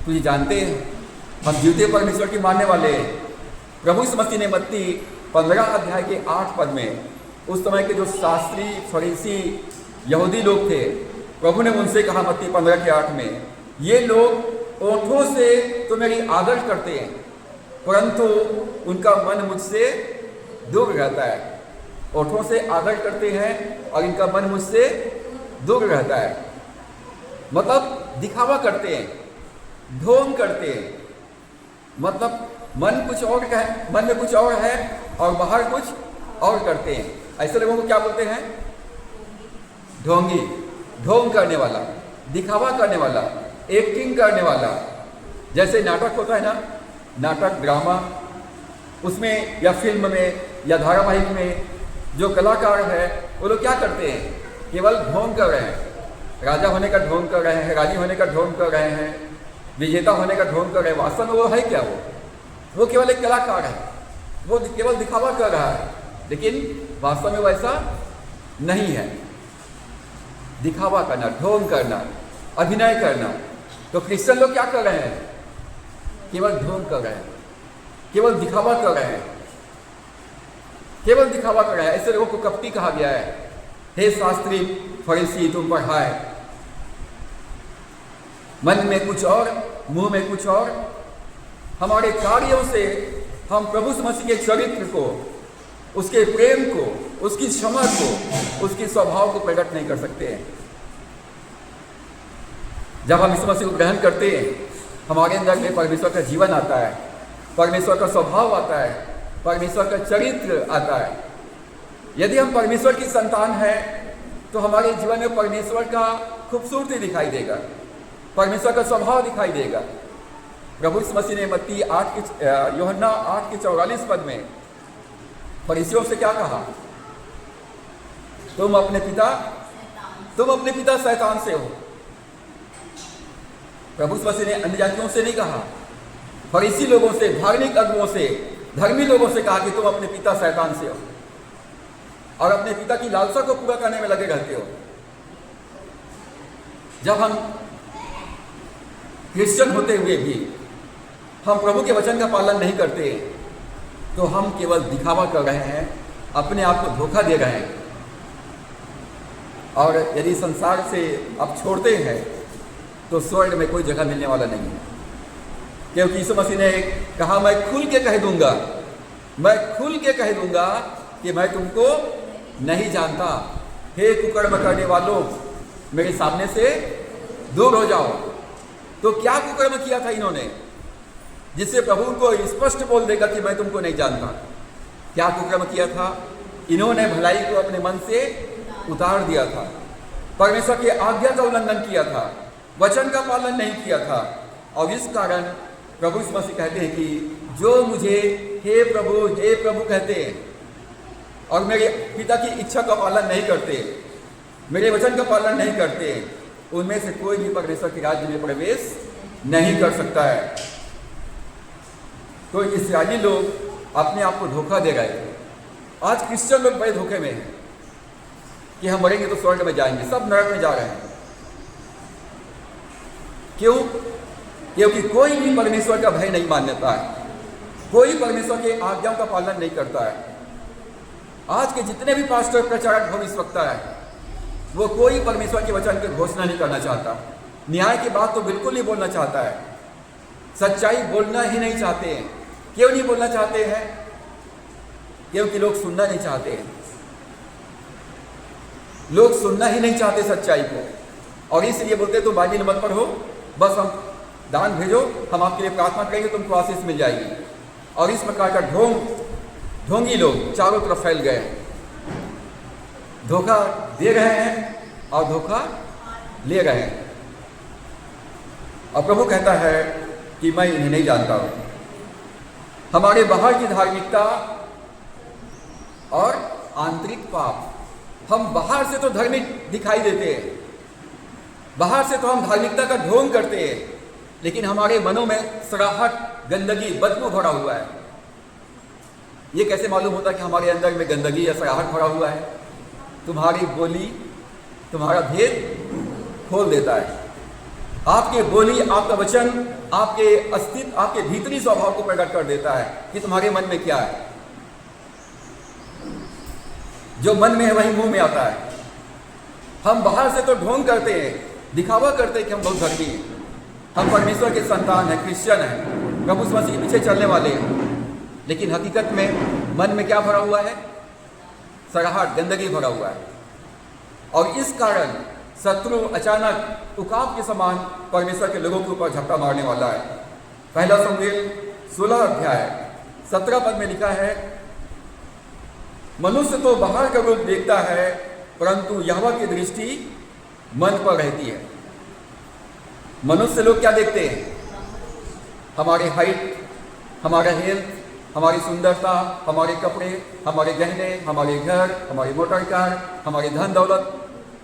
तुझे जानते हैं, हम जीवते परमेश्वर के मानने वाले हैं। प्रभु यीशु मसीह ने मत्ती 15 अध्याय के 8 पद में उस समय के जो शास्त्री, फरीसी, यहूदी लोग थे, प्रभु ने उनसे कहा मत्ती 15 के 8 में, ये लोग ओठों से तो मेरी आदर करते हैं, परंतु उनका मन मुझसे दूर रहता है। ओठों से आदर करते हैं और इनका मन मुझसे दूर रहता है। मतलब दिखावा करते हैं, ढोंग करते हैं, मतलब मन कुछ और का है, मन में कुछ और है और बाहर कुछ और करते हैं। ऐसे लोगों को क्या बोलते हैं? ढोंगी, ढोंग करने वाला, दिखावा करने वाला, एक्टिंग करने वाला। जैसे नाटक होता है ना, नाटक, ड्रामा, उसमें या फिल्म में या धारावाहिक में जो कलाकार है वो लोग क्या करते हैं? केवल ढोंग कर रहे हैं, राजा होने का ढोंग कर रहे हैं, रानी होने का ढोंग कर रहे हैं, विजेता होने का ढोंग कर रहे हैं। वास्तव में वो है क्या? वो केवल एक कलाकार है, वो केवल दिखावा कर रहा है, लेकिन वास्तव में वैसा नहीं है। दिखावा करना, ढोंग करना, अभिनय करना। तो क्रिश्चियन लोग क्या कर रहे हैं? केवल ढोंग कर रहे हैं, केवल दिखावा कर रहे हैं, केवल दिखावा कर रहे हैं। ऐसे लोगों को कपटी कहा गया है। हे शास्त्री फरीसी तुम पढ़ाए, मन में कुछ और मुंह में कुछ और। हमारे कार्यों से हम प्रभु मसीह के चरित्र को, उसके प्रेम को, उसकी क्षमा को, उसकी स्वभाव को प्रकट नहीं कर सकते हैं। जब हम इस मसीह को ग्रहण करते हैं, हमारे अंदर में परमेश्वर का जीवन आता है, परमेश्वर का स्वभाव आता है, परमेश्वर का चरित्र आता है। यदि हम परमेश्वर की संतान हैं तो हमारे जीवन में परमेश्वर का खूबसूरती दिखाई देगा, परमेश्वर का स्वभाव दिखाई देगा। प्रभु यीशु मसीह ने मत्ती यूहन्ना 8 के 44 पद में फरीसियों से क्या कहा? तुम अपने पिता शैतान से हो। प्रभु यीशु मसीह ने अन्य जातियों से नहीं कहा, फरीसी लोगों से, धार्मिक अगुओं से, धर्मी लोगों से कहा कि तुम अपने पिता शैतान से हो और अपने पिता की लालसा को पूरा करने में लगे रहते हो। जब हम क्रिश्चियन होते हुए भी हम प्रभु के वचन का पालन नहीं करते तो हम केवल दिखावा कर रहे हैं, अपने आप को धोखा दे रहे हैं। और यदि संसार से आप छोड़ते हैं तो स्वर्ग में कोई जगह मिलने वाला नहीं है, क्योंकि यीशु मसीह ने कहा, मैं खुल के कह दूंगा कि मैं तुमको नहीं जानता। हे कुकर्म करने वालों, मेरे सामने से दूर हो जाओ। तो क्या कुकर्म किया था इन्होंने जिससे प्रभु उनको स्पष्ट बोल देगा कि मैं तुमको नहीं जानता? क्या कुकर्म किया था? इन्होंने भलाई को अपने मन से उतार दिया था, परमेश्वर की आज्ञा का उल्लंघन किया था, वचन का पालन नहीं किया था। और इस कारण प्रभु यीशु मसीह कहते हैं कि जो मुझे हे प्रभु कहते हैं और मेरे पिता की इच्छा का पालन नहीं करते, मेरे वचन का पालन नहीं करते, उनमें से कोई भी परमेश्वर के राज्य में प्रवेश नहीं कर सकता है। तो इस्राएली लोग अपने आप को धोखा दे रहे थे। आज क्रिश्चियन लोग बड़े धोखे में हैं कि हम मरेंगे तो स्वर्ग में जाएंगे, सब नरक में जा रहे हैं। क्यों? क्योंकि कोई भी परमेश्वर का भय नहीं मानता है, कोई परमेश्वर के आज्ञाओं का पालन नहीं करता है। आज के जितने भी पास्टर, प्रचारक, भविष्यवक्ता है, वो कोई परमेश्वर के वचन की घोषणा नहीं करना चाहता, न्याय की बात तो बिल्कुल नहीं बोलना चाहता है, सच्चाई बोलना ही नहीं चाहते हैं। क्यों नहीं बोलना चाहते हैं? क्योंकि लोग सुनना नहीं चाहते हैं, लोग सुनना ही नहीं चाहते सच्चाई को। और इसलिए बोलते तुम बाइबल मत पढ़ो, बस हम दान भेजो, हम आपके लिए प्रार्थना करेंगे, तुमको आशीष मिल जाएगी। और इस प्रकार का ढोंगी लोग चारों तरफ फैल गए, धोखा दे रहे हैं और धोखा ले रहे हैं। और प्रभु कहता है कि मैं इन्हें नहीं जानता हूं। हमारे बाहर की धार्मिकता और आंतरिक पाप, हम बाहर से तो धार्मिक दिखाई देते हैं, बाहर से तो हम धार्मिकता का ढोंग करते हैं, लेकिन हमारे मनों में सड़ाहट, गंदगी, बदबू भरा हुआ है। ये कैसे मालूम होता है कि हमारे अंदर में गंदगी या सड़ाहट भरा हुआ है? तुम्हारी बोली तुम्हारा भेद खोल देता है। आपके बोली, आपका वचन, आपके अस्तित्व, आपके भीतरी स्वभाव को प्रकट कर देता है कि तुम्हारे मन में क्या है। जो मन में है वही मुंह में आता है। हम बाहर से तो ढोंग करते हैं, दिखावा करते हैं कि हम बहुत धर्मी हैं, हम परमेश्वर के संतान हैं, क्रिश्चियन हैं, प्रभु यीशु मसीह के पीछे चलने वाले हैं, लेकिन हकीकत में मन में क्या भरा हुआ है? सड़ाहट, गंदगी भरा हुआ है। और इस कारण शत्रु अचानक उकाब के समान परमेश्वर के लोगों के ऊपर झपटा मारने वाला है। पहला शमूएल 16 अध्याय 17 पद में लिखा है, मनुष्य तो बाहर का रूप देखता है, परंतु यहोवा की दृष्टि मन पर रहती है। मनुष्य लोग क्या देखते हैं? हमारे हाइट, हमारा हेल्थ, हमारी सुंदरता, हमारे कपड़े, हमारे गहने, हमारे घर, हमारी मोटर कार, हमारी धन दौलत,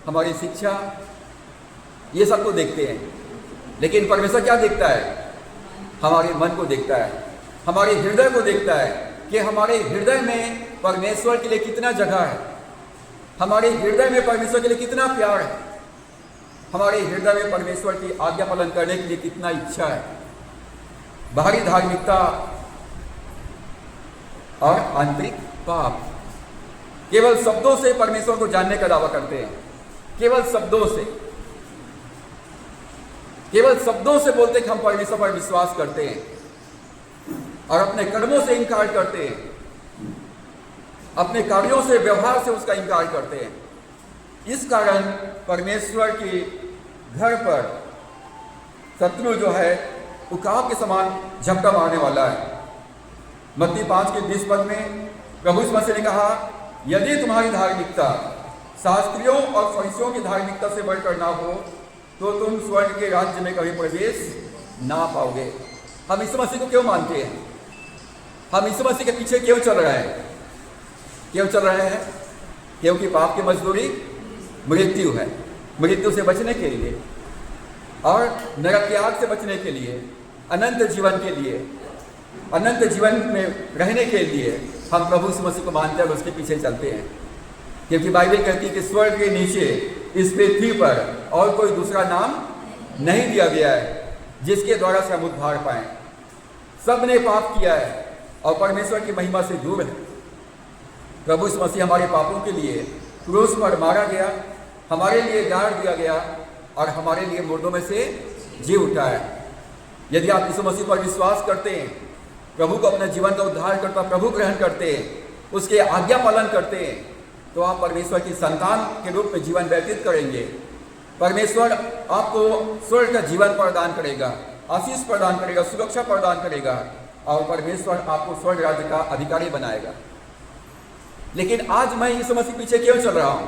हमारी शिक्षा, ये सब को देखते हैं। लेकिन परमेश्वर क्या देखता है? हमारे मन को देखता है, हमारे हृदय को देखता है कि हमारे हृदय में परमेश्वर के लिए कितना जगह है, हमारे हृदय में परमेश्वर के लिए कितना प्यार है, हमारे हृदय में परमेश्वर की आज्ञा पालन करने के लिए कितना इच्छा है। बाहरी धार्मिकता और आंतरिक पाप, केवल शब्दों से परमेश्वर को जानने का दावा करते हैं, केवल शब्दों से, केवल शब्दों से बोलते कि हम परमेश्वर पर विश्वास करते हैं और अपने कर्मों से इनकार करते हैं, अपने कार्यों से, व्यवहार से उसका इनकार करते हैं। इस कारण परमेश्वर के घर पर शत्रु जो है उकाब के समान झपटा मारने वाला है। मत्ती 5:20 में प्रभु यीशु मसीह ने कहा, यदि तुम्हारी धार्मिकता शास्त्रियों और फरीसियों की धार्मिकता से बढ़कर ना हो तो तुम स्वर्ग के राज्य में कभी प्रवेश ना पाओगे। हम यीशु मसीह को क्यों मानते हैं? हम यीशु मसीह के पीछे क्यों चल रहे हैं? क्यों चल रहे हैं? क्योंकि पाप की मजदूरी मृत्यु है। मृत्यु से बचने के लिए और नरक के आग से बचने के लिए, अनंत जीवन के लिए, अनंत जीवन में रहने के लिए हम प्रभु यीशु मसीह को मानते हैं और उसके पीछे चलते हैं। क्योंकि बाइबल कहती है कि स्वर्ग के नीचे इस पृथ्वी पर और कोई दूसरा नाम नहीं दिया गया है जिसके द्वारा से हम उद्धार पाएं। सब ने पाप किया है और परमेश्वर की महिमा से दूर है। प्रभु यीशु मसीह हमारे पापों के लिए क्रूस पर मारा गया, हमारे लिए गाड़ दिया गया और हमारे लिए मुर्दों में से जी उठा है। यदि आप यीशु मसीह पर विश्वास करते हैं, प्रभु को अपने जीवन का उद्धार करता प्रभु ग्रहण करते हैं, उसके आज्ञा पालन करते हैं, तो आप परमेश्वर की संतान के रूप में जीवन व्यतीत करेंगे। परमेश्वर आपको स्वर्ग का जीवन प्रदान करेगा, आशीष प्रदान करेगा, सुरक्षा प्रदान करेगा और परमेश्वर आपको स्वर्ग राज्य का अधिकारी बनाएगा। लेकिन आज मैं यीशु मसीह पीछे क्यों चल रहा हूं?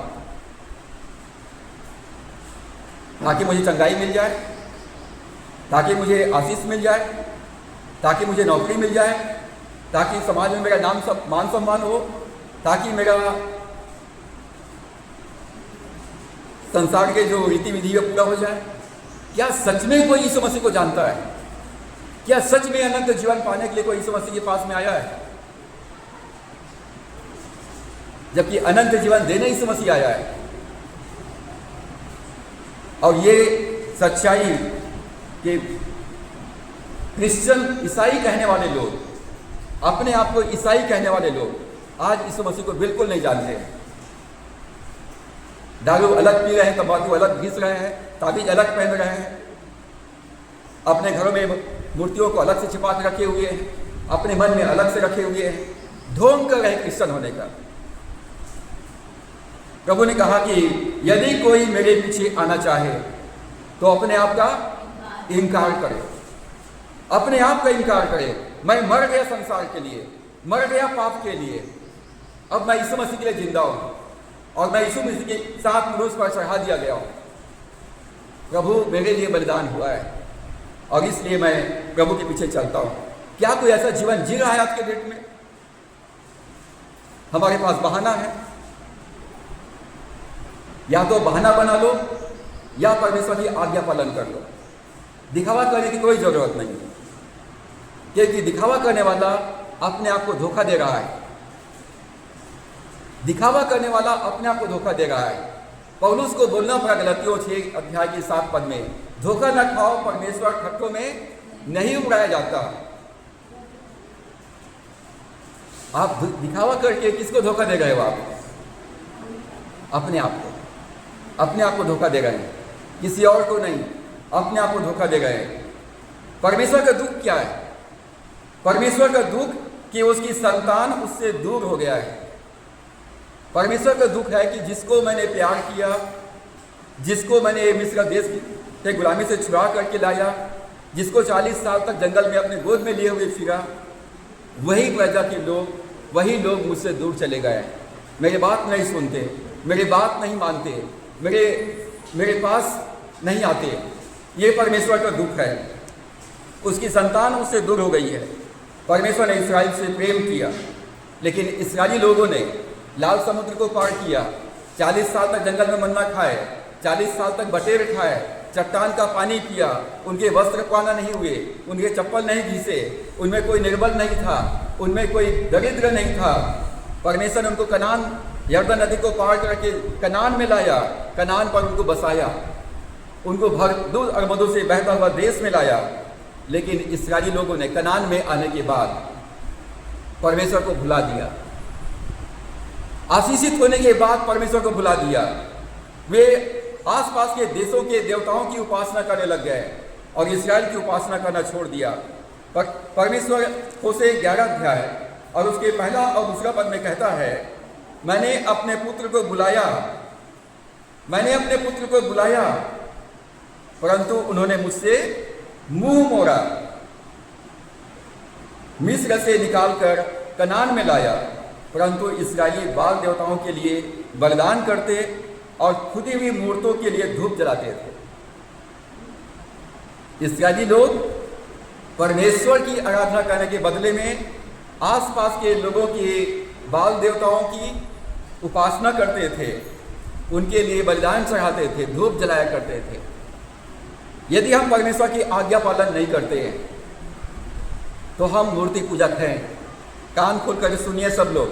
ताकि मुझे चंगाई मिल जाए, ताकि मुझे आशीष मिल जाए, ताकि मुझे नौकरी मिल जाए, ताकि समाज में मेरा नाम मान सम्मान हो, ताकि मेरा संसार के जो रीति विधि है पूरा हो जाए। क्या सच में कोई यीशु मसीह को जानता है? क्या सच में अनंत जीवन पाने के लिए कोई यीशु मसीह के पास में आया है? जबकि अनंत जीवन देने यीशु मसीह आया है। और ये सच्चाई कि क्रिश्चियन, ईसाई कहने वाले लोग, अपने आप को ईसाई कहने वाले लोग आज यीशु मसीह को बिल्कुल नहीं जानते हैं। दारू अलग पी रहे हैं, तंबाकू अलग घिस रहे हैं, ताबीज अलग पहन रहे हैं, अपने घरों में मूर्तियों को अलग से छिपा के रखे हुए हैं, अपने मन में अलग से रखे हुए हैं, ढोंग कर रहे क्रिश्चियन होने का। प्रभु ने कहा कि यदि कोई मेरे पीछे आना चाहे तो अपने आप का इनकार करे, अपने आप का इनकार करे। मैं मर गया संसार के लिए, मर गया पाप के लिए, अब मैं यीशु मसीह के लिए जिंदा हूं और मैं यीशु मसीह के साथ क्रूस पर चढ़ा दिया गया हूं। प्रभु मेरे लिए बलिदान हुआ है और इसलिए मैं प्रभु के पीछे चलता हूं। क्या कोई ऐसा जीवन जी रहा है आज के डेट में? हमारे पास बहाना है, या तो बहाना बना लो या परमेश्वर की आज्ञा पालन कर लो। दिखावा करने की कोई जरूरत नहीं है, क्योंकि दिखावा करने वाला अपने आप को धोखा दे रहा है। दिखावा करने वाला अपने आप को धोखा दे रहा है। पौलुस को बोलना पड़ा गलतियों 6:7 में, धोखा न खाओ, परमेश्वर खट्टों में नहीं उड़ाया जाता। आप दिखावा करके किसको धोखा दे रहे हो? आप अपने आप को, अपने आप को धोखा दे रहे हैं, किसी और को नहीं, अपने आप को धोखा दे गए। परमेश्वर का दुख क्या है? परमेश्वर का दुख कि उसकी संतान उससे दूर हो गया है। परमेश्वर का दुख है कि जिसको मैंने प्यार किया, जिसको मैंने मिस्र देश के गुलामी से छुड़ा करके लाया, जिसको 40 साल तक जंगल में अपने गोद में लिए हुए फिरा, वही प्रजा के लोग, वही लोग मुझसे दूर चले गए। मेरी बात नहीं सुनते, मेरी बात नहीं मानते, मेरे पास नहीं आते। ये परमेश्वर का दुख है। उसकी संतान उससे दूर हो गई है। परमेश्वर ने इस्राएल से प्रेम किया, लेकिन इस्राएली लोगों ने लाल समुद्र को पार किया, 40 साल तक जंगल में मन्ना खाए, 40 साल तक बटेर खाए, चट्टान का पानी पिया, उनके वस्त्र पाना नहीं हुए, उनके चप्पल नहीं घिसे, उनमें कोई निर्बल नहीं था, उनमें कोई दरिद्र नहीं था। परमेश्वर ने उनको कनान, यरदन नदी को पार करके कनान में लाया, कनान पर उनको बसाया, उनको भर दूध और मधु से बहता हुआ देश में लाया। लेकिन इस्राएली लोगों ने कनान में आने के बाद परमेश्वर को भुला दिया। आशीषित होने के बाद परमेश्वर को भुला दिया। वे आसपास के देशों के देवताओं की उपासना करने लग गए और इस्राएल की उपासना करना छोड़ दिया। परमेश्वर होशे 11 अध्याय और उसके पहला और दूसरा पद में कहता है, मैंने अपने पुत्र को बुलाया परंतु उन्होंने मुझसे मुंह मोड़ा। मिस्र से निकालकर कनान में लाया, परंतु इस्राएली बाल देवताओं के लिए बलिदान करते और खुदी हुई मूर्तों के लिए धूप जलाते थे। इस्राएली लोग परमेश्वर की आराधना करने के बदले में आसपास के लोगों के बाल देवताओं की उपासना करते थे, उनके लिए बलिदान चढ़ाते थे, धूप जलाया करते थे। यदि हम परमेश्वर की आज्ञा पालन नहीं करते हैं तो हम मूर्ति पूजक हैं। कान खोल कर सुनिए सब लोग,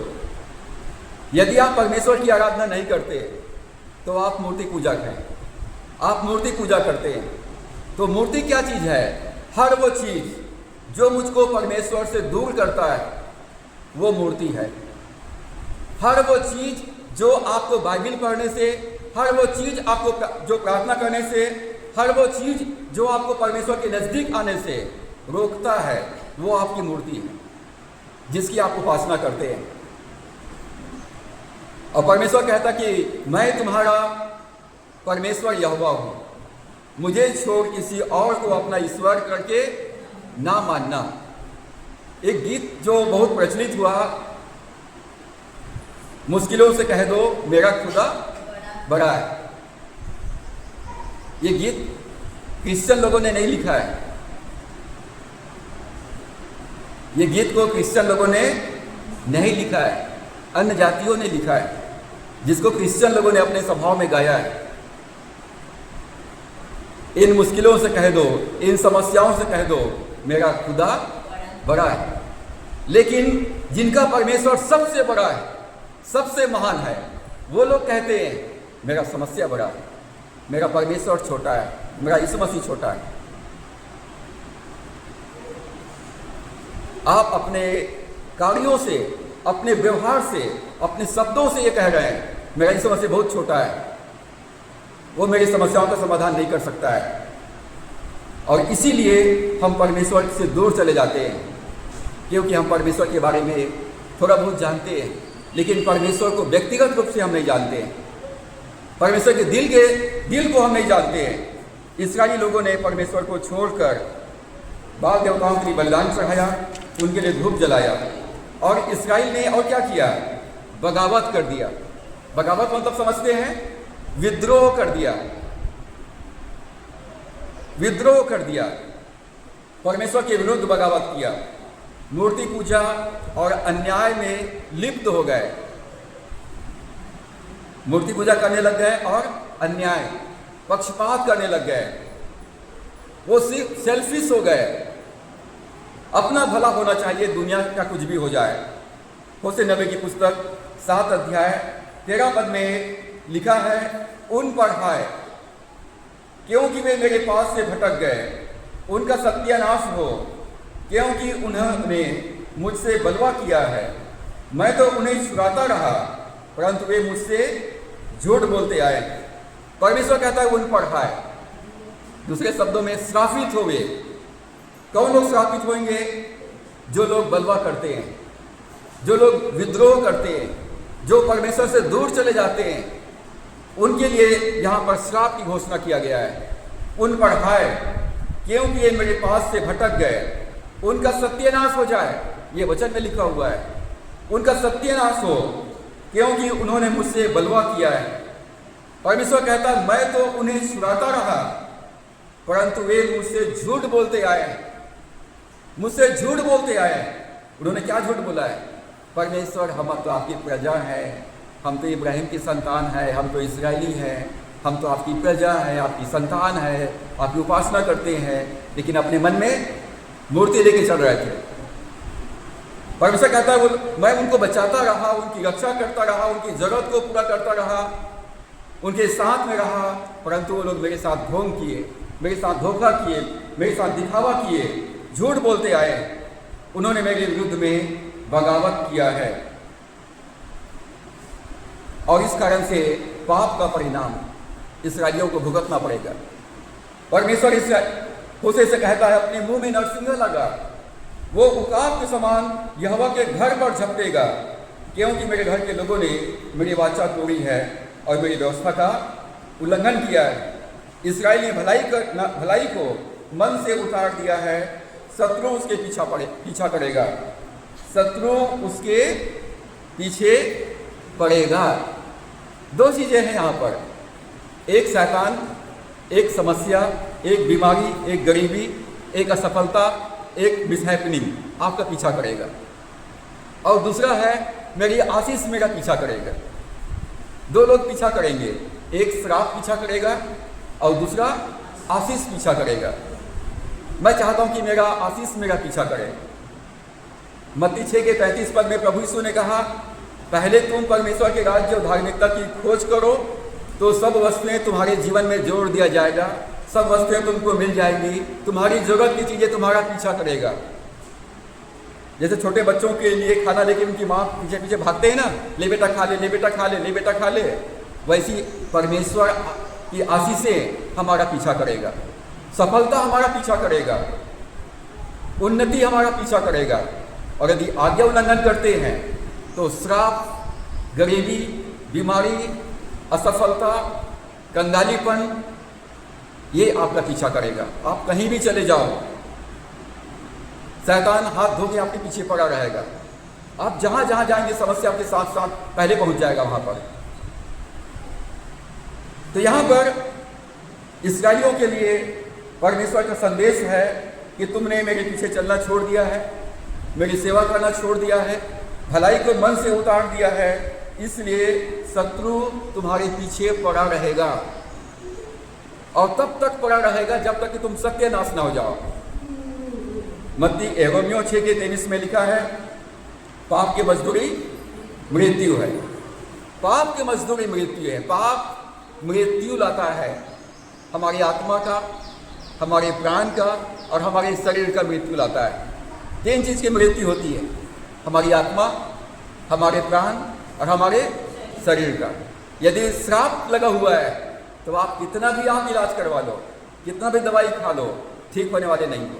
यदि आप परमेश्वर की आराधना नहीं करते तो आप मूर्ति पूजक हैं। आप मूर्ति पूजा करते हैं तो मूर्ति क्या चीज़ है? हर वो चीज़ जो मुझको परमेश्वर से दूर करता है वो मूर्ति है। हर वो चीज़ जो आपको बाइबल पढ़ने से, हर वो चीज़ आपको जो प्रार्थना करने से, हर वो चीज़ जो आपको परमेश्वर के नज़दीक आने से रोकता है, वो आपकी मूर्ति है जिसकी आप उपासना करते हैं। और परमेश्वर कहता कि मैं तुम्हारा परमेश्वर यहोवा हूँ, मुझे छोड़ किसी और को अपना ईश्वर करके ना मानना। एक गीत जो बहुत प्रचलित हुआ, मुश्किलों से कह दो मेरा खुदा बड़ा है। ये गीत क्रिश्चियन लोगों ने नहीं लिखा है, ये गीत को क्रिश्चियन लोगों ने नहीं लिखा है, अन्य जातियों ने लिखा है, जिसको क्रिश्चियन लोगों ने अपने सभाओं में गाया है। इन मुश्किलों से कह दो, इन समस्याओं से कह दो मेरा खुदा बड़ा है। लेकिन जिनका परमेश्वर सबसे बड़ा है, सबसे महान है, वो लोग कहते हैं मेरा समस्या बड़ा है, मेरा परमेश्वर छोटा है, मेरा यीशु मसीह छोटा है। आप अपने कार्यों से, अपने व्यवहार से, अपने शब्दों से ये कह रहे हैं मेरा यीशु मसीह बहुत छोटा है, वो मेरी समस्याओं का समाधान नहीं कर सकता है। और इसीलिए हम परमेश्वर से दूर चले जाते हैं, क्योंकि हम परमेश्वर के बारे में थोड़ा बहुत जानते हैं, लेकिन परमेश्वर को व्यक्तिगत रूप से हम नहीं जानते हैं। परमेश्वर के दिल को हम नहीं जानते हैं। इस्राएली लोगों ने परमेश्वर को छोड़कर बाल देवताओं के लिए बलिदान चढ़ाया, उनके लिए धूप जलाया, और इस्राएल ने और क्या किया? बगावत कर दिया। बगावत मतलब समझते हैं? विद्रोह कर दिया, विद्रोह कर दिया, परमेश्वर के विरुद्ध बगावत किया, मूर्ति पूजा और अन्याय में लिप्त हो गए। मूर्ति पूजा करने लग गए और अन्याय, पक्षपात करने लग गए। वो सिर्फ सेल्फिश हो गए, अपना भला होना चाहिए, दुनिया का कुछ भी हो जाए। होशे नबी की पुस्तक 7 अध्याय 13 पद में लिखा है, उन पर हाय, क्योंकि वे मेरे पास से भटक गए, उनका सत्यानाश हो, क्योंकि उन्होंने मुझसे बलवा किया है। मैं तो उन्हें छुड़ाता रहा, परंतु वे मुझसे झूठ बोलते आए। परमेश्वर कहता है उन पर हाय, दूसरे शब्दों में श्रापित होवे। कौन लोग श्रापित होंगे? जो लोग बलवा करते हैं, जो लोग विद्रोह करते हैं, जो परमेश्वर से दूर चले जाते हैं, उनके लिए यहाँ पर श्राप की घोषणा किया गया है। उन पर हाय, क्योंकि ये मेरे पास से भटक गए, उनका सत्यानाश हो जाए। ये वचन में लिखा हुआ है, उनका सत्यानाश हो, क्योंकि उन्होंने मुझसे बलवा किया है। परमेश्वर कहता है मैं तो उन्हें छुड़ाता रहा, परंतु वे मुझसे झूठ बोलते आए, मुझसे झूठ बोलते आए। उन्होंने क्या झूठ बोला है? परमेश्वर हम तो आपकी प्रजा है, हम तो इब्राहिम की संतान है, हम तो इस्राएली हैं, हम तो आपकी प्रजा है, आपकी संतान है, आपकी उपासना करते हैं, लेकिन अपने मन में मूर्ति लेके चल रहे थे। परमेश्वर कहता है मैं उनको बचाता रहा, उनकी रक्षा करता रहा, उनकी जरूरत को पूरा करता रहा, उनके साथ में रहा, परंतु वो लोग मेरे साथ ढोंग किए, मेरे साथ धोखा किए, मेरे साथ दिखावा किए, झूठ बोलते आए। उन्होंने मेरे विरुद्ध में बगावत किया है। और इस कारण से पाप का परिणाम इस्राएलियों को भुगतना पड़ेगा। परमेश्वर होशे से कहता है, अपने मुंह में नरसिंह लगा, वो उकाब के समान यहोवा के घर पर झपटेगा, क्योंकि मेरे घर के लोगों ने मेरी वाचा तोड़ी है और मेरी व्यवस्था का उल्लंघन किया है। इस्राएल ने भलाई को मन से उतार दिया है, शत्रु उसके पीछा करेगा, शत्रु उसके पीछे पड़ेगा। दो चीज़ें हैं यहाँ पर, एक शैतान, एक समस्या, एक बीमारी, एक गरीबी, एक असफलता, एक मिसहैपनिंग आपका पीछा करेगा, और दूसरा है मेरी आशीष मेरा पीछा करेगा। दो लोग पीछा करेंगे, एक श्राप पीछा करेगा और दूसरा आशीष पीछा करेगा। मैं चाहता हूं कि मेरा आशीष मेरा पीछा करे। मत्ती 6:33 में प्रभु यीशु ने कहा, पहले तुम परमेश्वर के राज्य और धार्मिकता की खोज करो तो सब वस्तुएं तुम्हारे जीवन में जोड़ दिया जाएगा, सब वस्तुएं तुमको मिल जाएंगी, तुम्हारी जरूरत की चीजें तुम्हारा पीछा करेगा। जैसे छोटे बच्चों के लिए खाना लेके उनकी माँ पीछे पीछे भागते हैं ना, ले बेटा खा ले, ले बेटा खा ले, ले बेटा खा ले, वैसी परमेश्वर की आशीषें हमारा पीछा करेगा, सफलता हमारा पीछा करेगा, उन्नति हमारा पीछा करेगा। और यदि आज्ञा उल्लंघन करते हैं तो श्राप, गरीबी, बीमारी, असफलता, कंगालीपन, ये आपका पीछा करेगा। आप कहीं भी चले जाओ, शैतान हाथ धो के आपके पीछे पड़ा रहेगा। आप जहां जहां जाएंगे समस्या आपके साथ साथ पहले पहुंच जाएगा वहां पर। तो यहां पर इस्राएलियों के लिए परमेश्वर का संदेश है कि तुमने मेरे पीछे चलना छोड़ दिया है, मेरी सेवा करना छोड़ दिया है, भलाई को मन से उतार दिया है, इसलिए शत्रु तुम्हारे पीछे पड़ा रहेगा, और तब तक पड़ा रहेगा जब तक कि तुम सत्यानाश ना हो जाओ। मत्ती 6:23 में लिखा है, पाप की मजदूरी मृत्यु है। पाप की मजदूरी मृत्यु है। पाप मृत्यु लाता है, हमारी आत्मा का, हमारे प्राण का और हमारे शरीर का मृत्यु लाता है। तीन चीज़ की मृत्यु होती है, हमारी आत्मा, हमारे प्राण और हमारे शरीर का। यदि श्राप लगा हुआ है तो आप कितना भी आप इलाज करवा लो, कितना भी दवाई खा लो, ठीक होने वाले नहीं हो।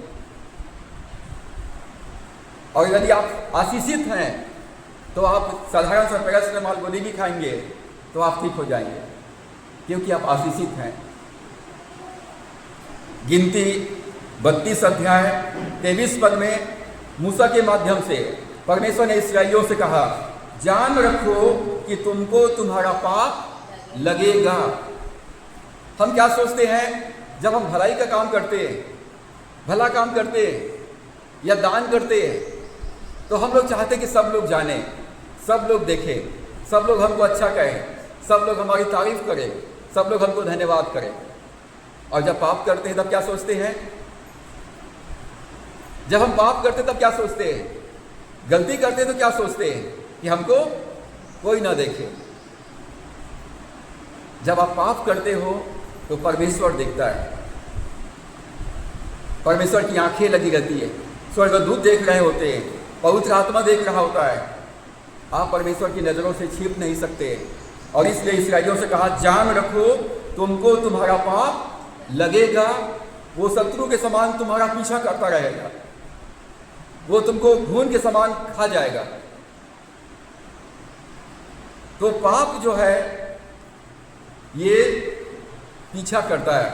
और यदि आप आशीषित हैं तो आप साधारण सा पैरासिटामॉल गोली भी खाएंगे तो आप ठीक हो जाएंगे, क्योंकि आप आशीषित हैं। गिनती 32:23 में मूसा के माध्यम से परमेश्वर ने इस्राएलियों से कहा, जान रखो कि तुमको तुम्हारा पाप लगेगा। हम क्या सोचते हैं, जब हम भलाई का काम करते हैं, भला काम करते हैं या दान करते हैं, तो हम लोग चाहते हैं कि सब लोग जानें, सब लोग देखें, सब लोग हमको अच्छा कहें, सब लोग हमारी तारीफ करें, सब लोग हमको धन्यवाद करें। और जब पाप करते हैं तब क्या सोचते हैं, जब हम पाप करते हैं तब क्या सोचते हैं, गलती करते हैं तो क्या सोचते हैं कि हमको कोई ना देखे। जब आप पाप करते हो तो परमेश्वर देखता है, परमेश्वर की आंखें लगी रहती है, स्वर्गदूत देख रहे होते हैं, पवित्र आत्मा देख रहा होता है। आप परमेश्वर की नज़रों से छिप नहीं सकते। और इसलिए इस्राएलियों से कहा, जान रखो तुमको तुम्हारा पाप लगेगा। वो शत्रु के समान तुम्हारा पीछा करता रहेगा, वो तुमको खून के समान खा जाएगा। तो पाप जो है ये पीछा करता है,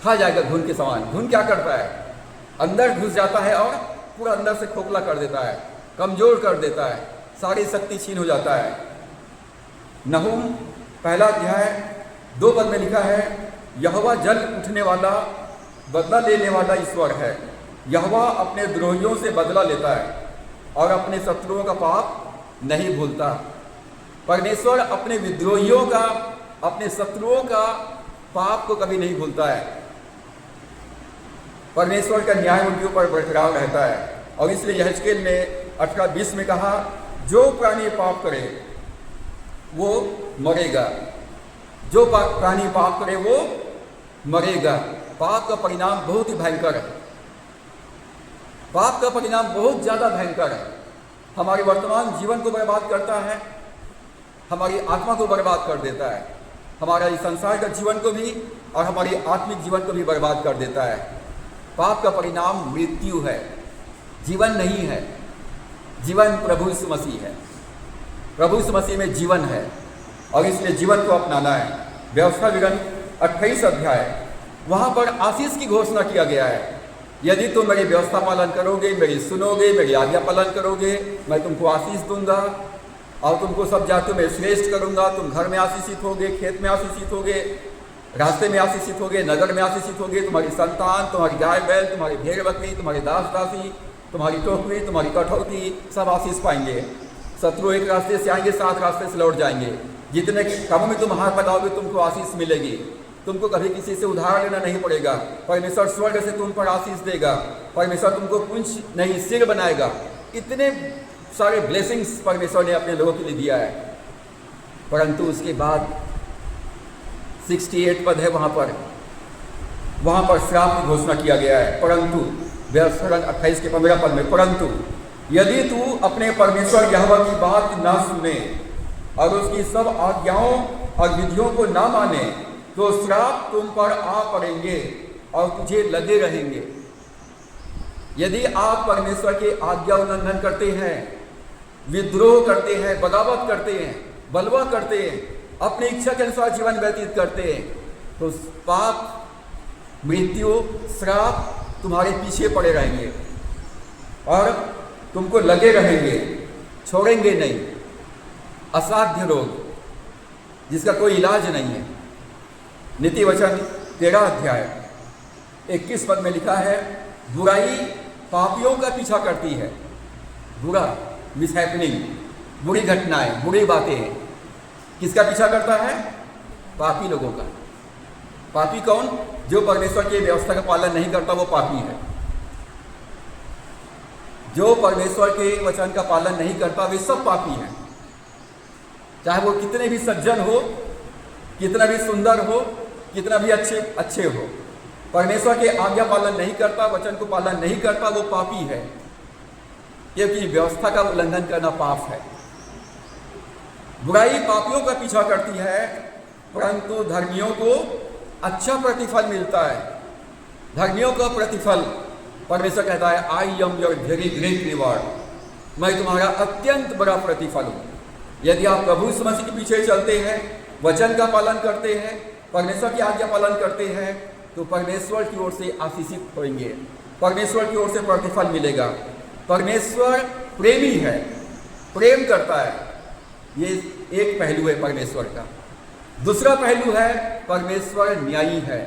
खा जाएगा खून के समान। खून क्या करता है, अंदर घुस जाता है और पूरा अंदर से खोखला कर देता है, कमजोर कर देता है, सारी शक्ति छीन हो जाता है। नहूम 1:2 में लिखा है, यहोवा जल उठने वाला, बदला लेने वाला ईश्वर है। यहोवा अपने द्रोहियों से बदला लेता है और अपने शत्रुओं का पाप नहीं भूलता। परमेश्वर अपने विद्रोहियों का, अपने शत्रुओं का पाप को कभी नहीं भूलता है। परमेश्वर का न्याय उनके ऊपर बरकरार रहता है। और इसलिए यहेजकेल ने 18:20 में कहा, जो प्राणी पाप करे वो मरेगा, जो प्राणी पाप करे वो मरेगा। पाप का परिणाम बहुत ही भयंकर है, पाप का परिणाम बहुत ज़्यादा भयंकर है। हमारे वर्तमान जीवन को बर्बाद करता है, हमारी आत्मा को बर्बाद कर देता है, हमारा इस संसार का जीवन को भी और हमारी आत्मिक जीवन को भी बर्बाद कर देता है। पाप का परिणाम मृत्यु है, जीवन नहीं है। जीवन प्रभु यीशु मसीह है, प्रभु यीशु मसीह में जीवन है और इसलिए जीवन को अपनाना है। व्यवस्था विवरण 28 अध्याय, वहाँ पर आशीष की घोषणा किया गया है। यदि तुम मेरी व्यवस्था पालन करोगे, मेरी सुनोगे, मेरी आज्ञा पालन करोगे, मैं तुमको आशीष दूंगा और तुमको सब जातियों में श्रेष्ठ करूंगा। तुम घर में आशीषित होगे, खेत में आशीषित होगे, रास्ते में आशीषित होगे, नगर में आशीषित होगे। तुम्हारी संतान, तुम्हारी गाय बैल, तुम्हारी भेड़ बकरी, तुम्हारी दास दासी, तुम्हारी टोकरी, तुम्हारी कठौती सब आशीष पाएंगे। शत्रु एक रास्ते से आएंगे, 7 रास्ते से लौट जाएंगे। जितने कामों में तुम हाथ बढ़ाओगे तुमको आशीष मिलेगी। तुमको कभी किसी से उधार लेना नहीं पड़ेगा। परमेश्वर स्वर्ग से तुम पर आशीष देगा। परमेश्वर तुमको पूंछ नहीं सिर बनाएगा। इतने सारे ब्लेसिंग्स परमेश्वर ने अपने लोगों के लिए दिया है। परंतु उसके बाद 68 पद है, वहाँ पर श्राप की घोषणा किया गया है। परंतु व्यवस्था 28 के 15 पद में, परंतु यदि तू अपने परमेश्वर यहोवा की बात ना सुने और उसकी सब आज्ञाओं और विधियों को ना माने तो श्राप तुम पर आ पड़ेंगे और तुझे लगे रहेंगे। यदि आप परमेश्वर के आज्ञा उल्लंघन करते हैं, विद्रोह करते हैं, बगावत करते हैं, बलवा करते हैं, अपनी इच्छा के अनुसार जीवन व्यतीत करते हैं, तो पाप, मृत्यु, श्राप तुम्हारे पीछे पड़े रहेंगे और तुमको लगे रहेंगे, छोड़ेंगे नहीं। असाध्य रोग जिसका कोई इलाज नहीं है। नीति वचन 13 अध्याय 21 पद में लिखा है, बुराई पापियों का पीछा करती है। बुरा, मिसहैपनिंग, बुरी घटनाएं, बुरी बातें किसका पीछा करता है? पापी लोगों का। पापी कौन? जो परमेश्वर की व्यवस्था का पालन नहीं करता वो पापी है। जो परमेश्वर के वचन का पालन नहीं करता वे सब पापी हैं। चाहे वो कितने भी सज्जन हो, कितना भी सुंदर हो, कितना भी अच्छे हो, परमेश्वर के आज्ञा पालन नहीं करता, वचन को पालन नहीं करता, वो पापी है। क्योंकि व्यवस्था का उल्लंघन करना पाप है। बुराई पापियों का पीछा करती है, परंतु धर्मियों को अच्छा प्रतिफल मिलता है। धर्मियों का प्रतिफल, परमेश्वर कहता है, I am your very great reward. मैं तुम्हारा अत्यंत बड़ा प्रतिफल हूँ। यदि आप प्रभु यीशु मसीह के पीछे चलते हैं, वचन का पालन करते हैं, परमेश्वर की आज्ञा पालन करते हैं, तो परमेश्वर की ओर से आशीषित होंगे, परमेश्वर की ओर से प्रतिफल मिलेगा। परमेश्वर प्रेमी है, प्रेम करता है। ये एक पहलू है परमेश्वर का। दूसरा पहलू है, परमेश्वर न्यायी है।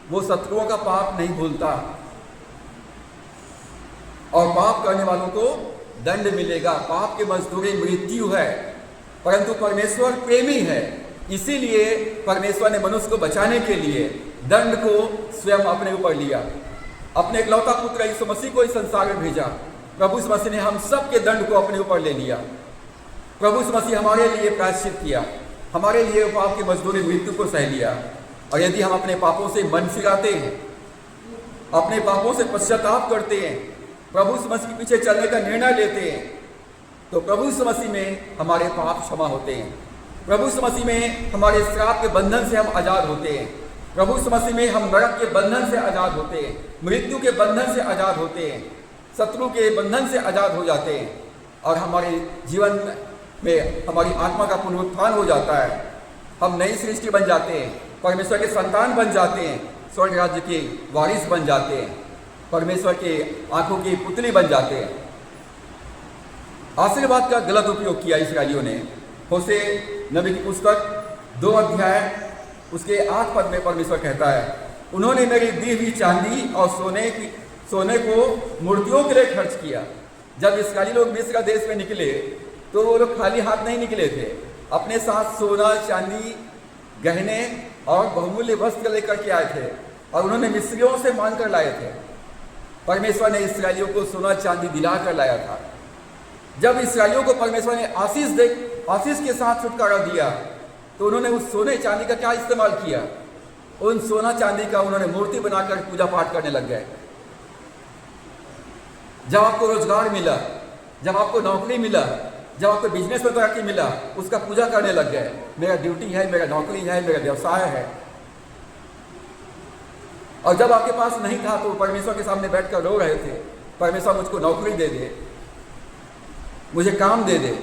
वो शत्रुओं का पाप नहीं भूलता और पाप करने वालों को दंड मिलेगा। पाप की मजदूरी मृत्यु है, परंतु परमेश्वर प्रेमी है। इसीलिए परमेश्वर ने मनुष्य को बचाने के लिए दंड को स्वयं अपने ऊपर लिया। अपने इकलौता पुत्र यीशु मसीह को इस संसार में भेजा। प्रभु यीशु मसीह ने हम सब के दंड को अपने ऊपर ले लिया। प्रभु यीशु मसीह हमारे लिए प्रायश्चित किया, हमारे लिए पाप की मजदूरी मृत्यु को सह लिया। और यदि हम अपने पापों से मन फिराते हैं, अपने पापों से पश्चाताप करते हैं, प्रभु यीशु मसीह के पीछे चलने का निर्णय लेते हैं, तो प्रभु यीशु मसीह में हमारे पाप क्षमा होते हैं। प्रभु यीशु मसीह में हमारे श्राप के बंधन से हम आज़ाद होते हैं। प्रभु यीशु मसीह में हम नरक के बंधन से आज़ाद होते हैं, मृत्यु के बंधन से आज़ाद होते हैं, शत्रु के बंधन से आज़ाद हो जाते हैं और हमारे जीवन में हमारी आत्मा का पुनरुत्थान हो जाता है। हम नई सृष्टि बन जाते हैं, परमेश्वर के संतान बन जाते हैं, स्वर्ग राज्य के वारिस बन जाते हैं, परमेश्वर के आंखों की पुतली बन जाते हैं। आशीर्वाद का गलत उपयोग किया इसराइलियों ने। होशे नबी की पुस्तक 2 अध्याय उसके 8 पद में परमेश्वर कहता है, उन्होंने मेरी दी हुई चांदी और सोने को मूर्तियों के लिए खर्च किया। जब इसराइली लोग मिस्र देश में निकले तो वो लोग खाली हाथ नहीं निकले थे। अपने साथ सोना, चांदी, गहने और बहुमूल्य वस्त्र लेकर के आए थे और उन्होंने मिस्रियों से मांग कर लाए थे। परमेश्वर ने इसराइलियों को सोना चांदी दिला कर लाया था। जब इसराइलियों को परमेश्वर ने आशीष के साथ छुटकारा दिया तो उन्होंने उस सोने चांदी का क्या इस्तेमाल किया? उन सोना चांदी का उन्होंने मूर्ति बनाकर पूजा पाठ करने लग गए। जब आपको रोजगार मिला, जब आपको नौकरी मिला, जब आपको बिजनेस में तरक्की मिला, उसका पूजा करने लग गए, मेरा ड्यूटी है, मेरा नौकरी है, मेरा व्यवसाय है। और जब आपके पास नहीं था तो परमेश्वर के सामने बैठकर रो रहे थे, परमेश्वर मुझको नौकरी दे दे, मुझे काम दे दे।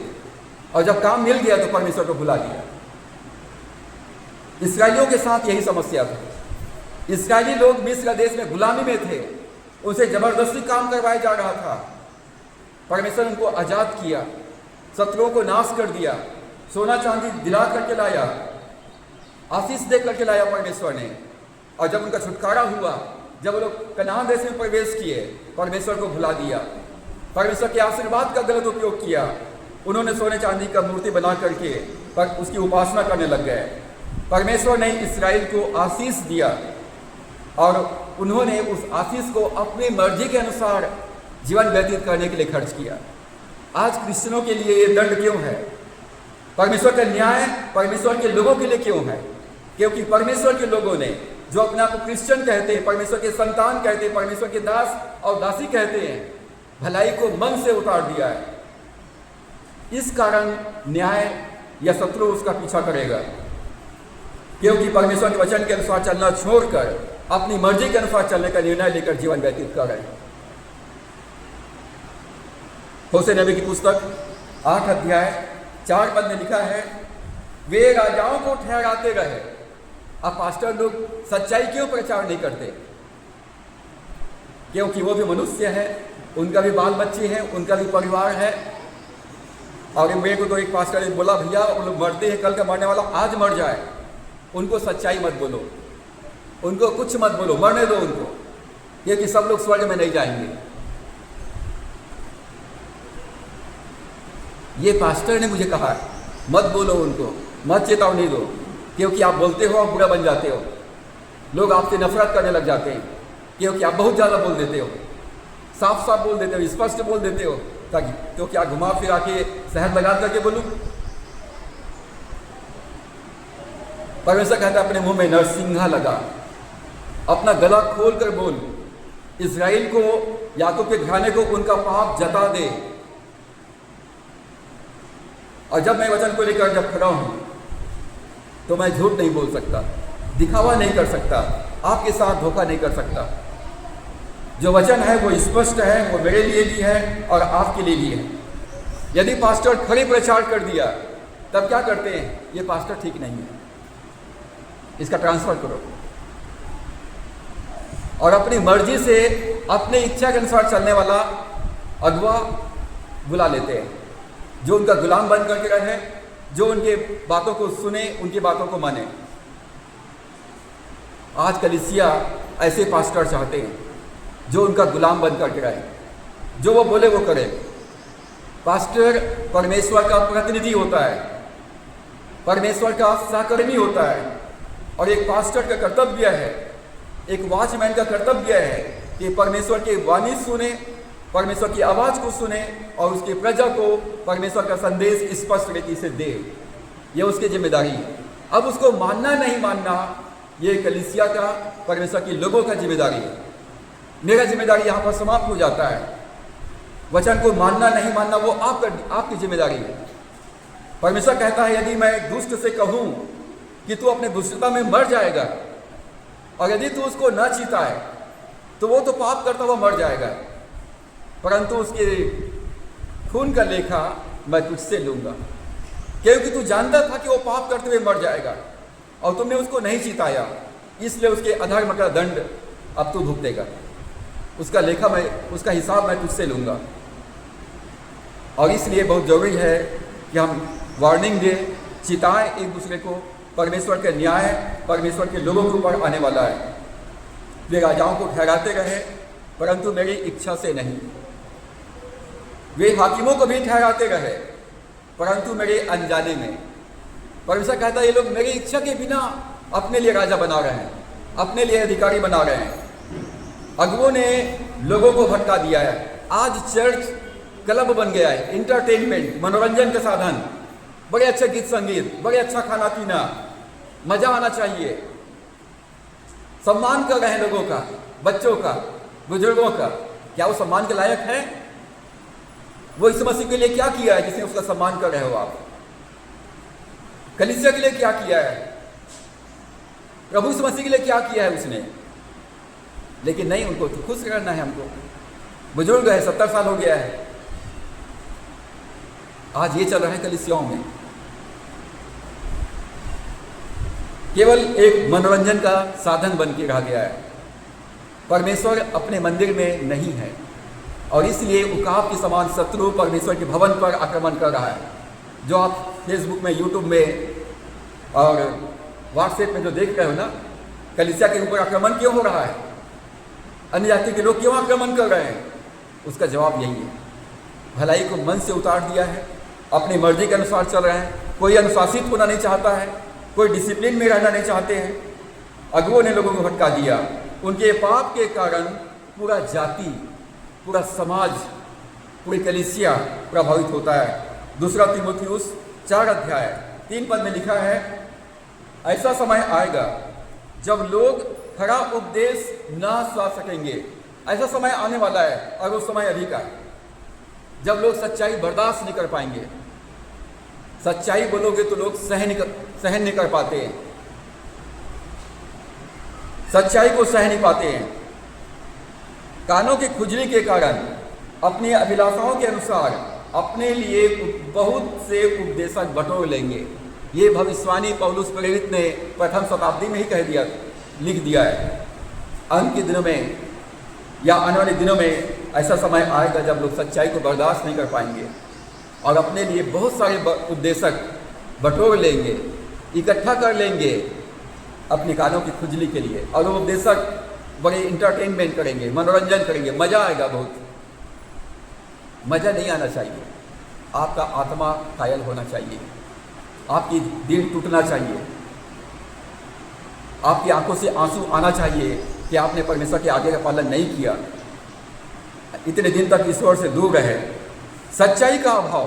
और जब काम मिल गया तो परमेश्वर को भुला दिया। इस्राएलियों के साथ यही समस्या थी। इस्राएली लोग मिस्र देश में गुलामी में थे, उनसे जबरदस्ती काम करवाया जा रहा था। परमेश्वर उनको आजाद किया, शत्रुओं को नाश कर दिया, सोना चांदी दिला करके लाया, आशीष दे करके लाया परमेश्वर ने। और जब उनका छुटकारा हुआ, जब वो लोग कनान देश में प्रवेश किए, परमेश्वर को भुला दिया, परमेश्वर के आशीर्वाद का गलत उपयोग किया। उन्होंने सोने चांदी का मूर्ति बना करके पर उसकी उपासना करने लग गए। परमेश्वर ने इस्राएल को आशीष दिया और उन्होंने उस आशीष को अपनी मर्जी के अनुसार जीवन व्यतीत करने के लिए खर्च किया। आज क्रिश्चियनों के लिए ये दंड क्यों है? परमेश्वर का न्याय परमेश्वर के लोगों के लिए क्यों है? क्योंकि परमेश्वर के लोगों ने, जो अपने आप को क्रिश्चियन कहते हैं, परमेश्वर के संतान कहते हैं, परमेश्वर के दास और दासी कहते हैं, भलाई को मन से उतार दिया है। इस कारण न्याय या शत्रु उसका पीछा करेगा, क्योंकि परमेश्वर के वचन के अनुसार चलना छोड़कर अपनी मर्जी के अनुसार चलने का निर्णय लेकर जीवन व्यतीत कर रहे हैं। होशे नबी की पुस्तक 8 अध्याय 4 पद में लिखा है, वे राजाओं को ठहराते रहे। अब पास्टर लोग सच्चाई क्यों प्रचार नहीं करते? क्योंकि वो भी मनुष्य है, उनका भी बाल बच्चे हैं, उनका भी परिवार है। और मेरे को तो एक पास्टर ने बोला, भैया वो लोग मरते हैं, कल का मरने वाला आज मर जाए, उनको सच्चाई मत बोलो, उनको कुछ मत बोलो, मरने दो उनको, क्योंकि सब लोग स्वर्ग में नहीं जाएंगे। ये पास्टर ने मुझे कहा, मत बोलो उनको, मत चेतावनी दो, क्योंकि आप बोलते हो आप बुरा बन जाते हो, लोग आपसे नफरत करने लग जाते हैं, क्योंकि आप बहुत ज़्यादा बोल देते हो, साफ साफ बोल देते हो, स्पष्ट बोल देते हो। ताकि तो क्या घुमा फिरा के शहद लगा करके बोलूं? परमेश्वर कहता है, अपने मुंह में नरसिंहा लगा, अपना गला खोल कर बोल, इस्राएल को, याकूब के घराने को उनका पाप जता दे। और जब मैं वचन को लेकर जब खड़ा हूं तो मैं झूठ नहीं बोल सकता, दिखावा नहीं कर सकता, आपके साथ धोखा नहीं कर सकता। जो वचन है वो स्पष्ट है, वो मेरे लिए भी है और आपके लिए भी है। यदि पास्टर खड़ी प्रचार कर दिया तब क्या करते हैं? ये पास्टर ठीक नहीं है, इसका ट्रांसफर करो। और अपनी मर्जी से अपने इच्छा के अनुसार चलने वाला अगुआ बुला लेते हैं, जो उनका गुलाम बन करके रहे, जो उनके बातों को सुने, उनकी बातों को माने। आज कलीसिया ऐसे पास्टर चाहते हैं जो उनका गुलाम बन करके रहे, जो वो बोले वो करे। पास्टर परमेश्वर का प्रतिनिधि होता है, परमेश्वर का सहकर्मी होता है, और एक पास्टर का कर्तव्य है, एक वॉचमैन का कर्तव्य है कि परमेश्वर की वाणी सुने, परमेश्वर की आवाज़ को सुने और उसकी प्रजा को परमेश्वर का संदेश स्पष्ट रीति से दे। यह उसकी जिम्मेदारी है। अब उसको मानना नहीं मानना ये कलीसिया का, परमेश्वर के लोगों का जिम्मेदारी है। मेरा जिम्मेदारी यहाँ पर समाप्त हो जाता है। वचन को मानना नहीं मानना वो आपकी जिम्मेदारी है। परमेश्वर कहता है, यदि मैं दुष्ट से कहूँ कि तू अपने दुष्टता में मर जाएगा, और यदि तू उसको न चीता है तो वो तो पाप करता हुआ मर जाएगा, परंतु उसके खून का लेखा मैं तुझसे लूँगा, क्योंकि तू जानता था कि वो पाप करते हुए मर जाएगा और तुमने उसको नहीं चिताया, इसलिए उसके अधर्म का दंड अब तू भुगतेगा। उसका लेखा उसका हिसाब मैं तुझसे लूँगा। और इसलिए बहुत ज़रूरी है कि हम वार्निंग दें, चिताएं एक दूसरे को। परमेश्वर के न्याय परमेश्वर के लोगों के ऊपर आने वाला है। वे राजाओं को ठहराते रहे, परंतु मेरी इच्छा से नहीं। वे हाकिमों को भी ठहराते रहे, परंतु मेरे अनजाने में। परमेश्वर कहता है, ये लोग मेरी इच्छा के बिना अपने लिए राजा बना रहे हैं, अपने लिए अधिकारी बना रहे हैं। अगुओं ने लोगों को भटका दिया है। आज चर्च क्लब बन गया है, इंटरटेनमेंट, मनोरंजन का साधन। बड़े अच्छे गीत संगीत, बड़े अच्छा खाना पीना, मजा आना चाहिए। सम्मान कर रहे हैं लोगों का, बच्चों का, बुजुर्गों का। क्या वो सम्मान के लायक है? वो यीशु मसीह के लिए क्या किया है जिसने उसका सम्मान कर रहे हो आप? कलीसिया के लिए क्या किया है? प्रभु यीशु मसीह के लिए क्या किया है उसने? लेकिन नहीं, उनको तो खुश करना है हमको। बुजुर्ग है, 70 साल हो गया है, आज ये चल रहा है कलीसियाओं में, केवल एक मनोरंजन का साधन बन के रह गया है। परमेश्वर अपने मंदिर में नहीं है और इसलिए उकाब के समान शत्रु परमेश्वर के भवन पर आक्रमण कर रहा है। जो आप फेसबुक में, यूट्यूब में और व्हाट्सएप में जो देख रहे हो ना, कलीसिया के ऊपर आक्रमण क्यों हो रहा है, अन्य जाति के लोग क्यों आक्रमण कर रहे हैं, उसका जवाब यही है। भलाई को मन से उतार दिया है, अपनी मर्जी के अनुसार चल रहे हैं। कोई अनुशासित होना नहीं चाहता है, कोई डिसिप्लिन में रहना नहीं चाहते हैं। अगुओं ने लोगों को भटका दिया। उनके पाप के कारण पूरा जाति, पूरा समाज, पूरी कलीसिया प्रभावित होता है। दूसरा तीमुथियुस 4:3 में लिखा है, ऐसा समय आएगा जब लोग खरा उपदेश ना सुन सकेंगे। ऐसा समय आने वाला है और वो समय अभी का है जब लोग सच्चाई बर्दाश्त नहीं कर पाएंगे। सच्चाई बोलोगे तो लोग सहन नहीं कर पाते हैं, सच्चाई को सह नहीं पाते हैं। कानों की खुजली के कारण अपनी अभिलाषाओं के अनुसार अपने लिए बहुत से उपदेशक बटोर लेंगे। ये भविष्यवाणी पौलुस प्रेरित ने प्रथम शताब्दी में ही कह दिया, लिख दिया है। अंत के दिनों में या आने वाले दिनों में ऐसा समय आएगा जब लोग सच्चाई को बर्दाश्त नहीं कर पाएंगे और अपने लिए बहुत सारे उपदेशक बटोर लेंगे, इकट्ठा कर लेंगे अपनी कानों की खुजली के लिए। और वो उपदेशक बड़े इंटरटेनमेंट करेंगे, मनोरंजन करेंगे, मज़ा आएगा बहुत। मज़ा नहीं आना चाहिए, आपका आत्मा घायल होना चाहिए, आपकी दिल टूटना चाहिए, आपकी आंखों से आंसू आना चाहिए कि आपने परमेश्वर के आज्ञा का पालन नहीं किया, इतने दिन तक ईश्वर से दूर रहे। सच्चाई का अभाव,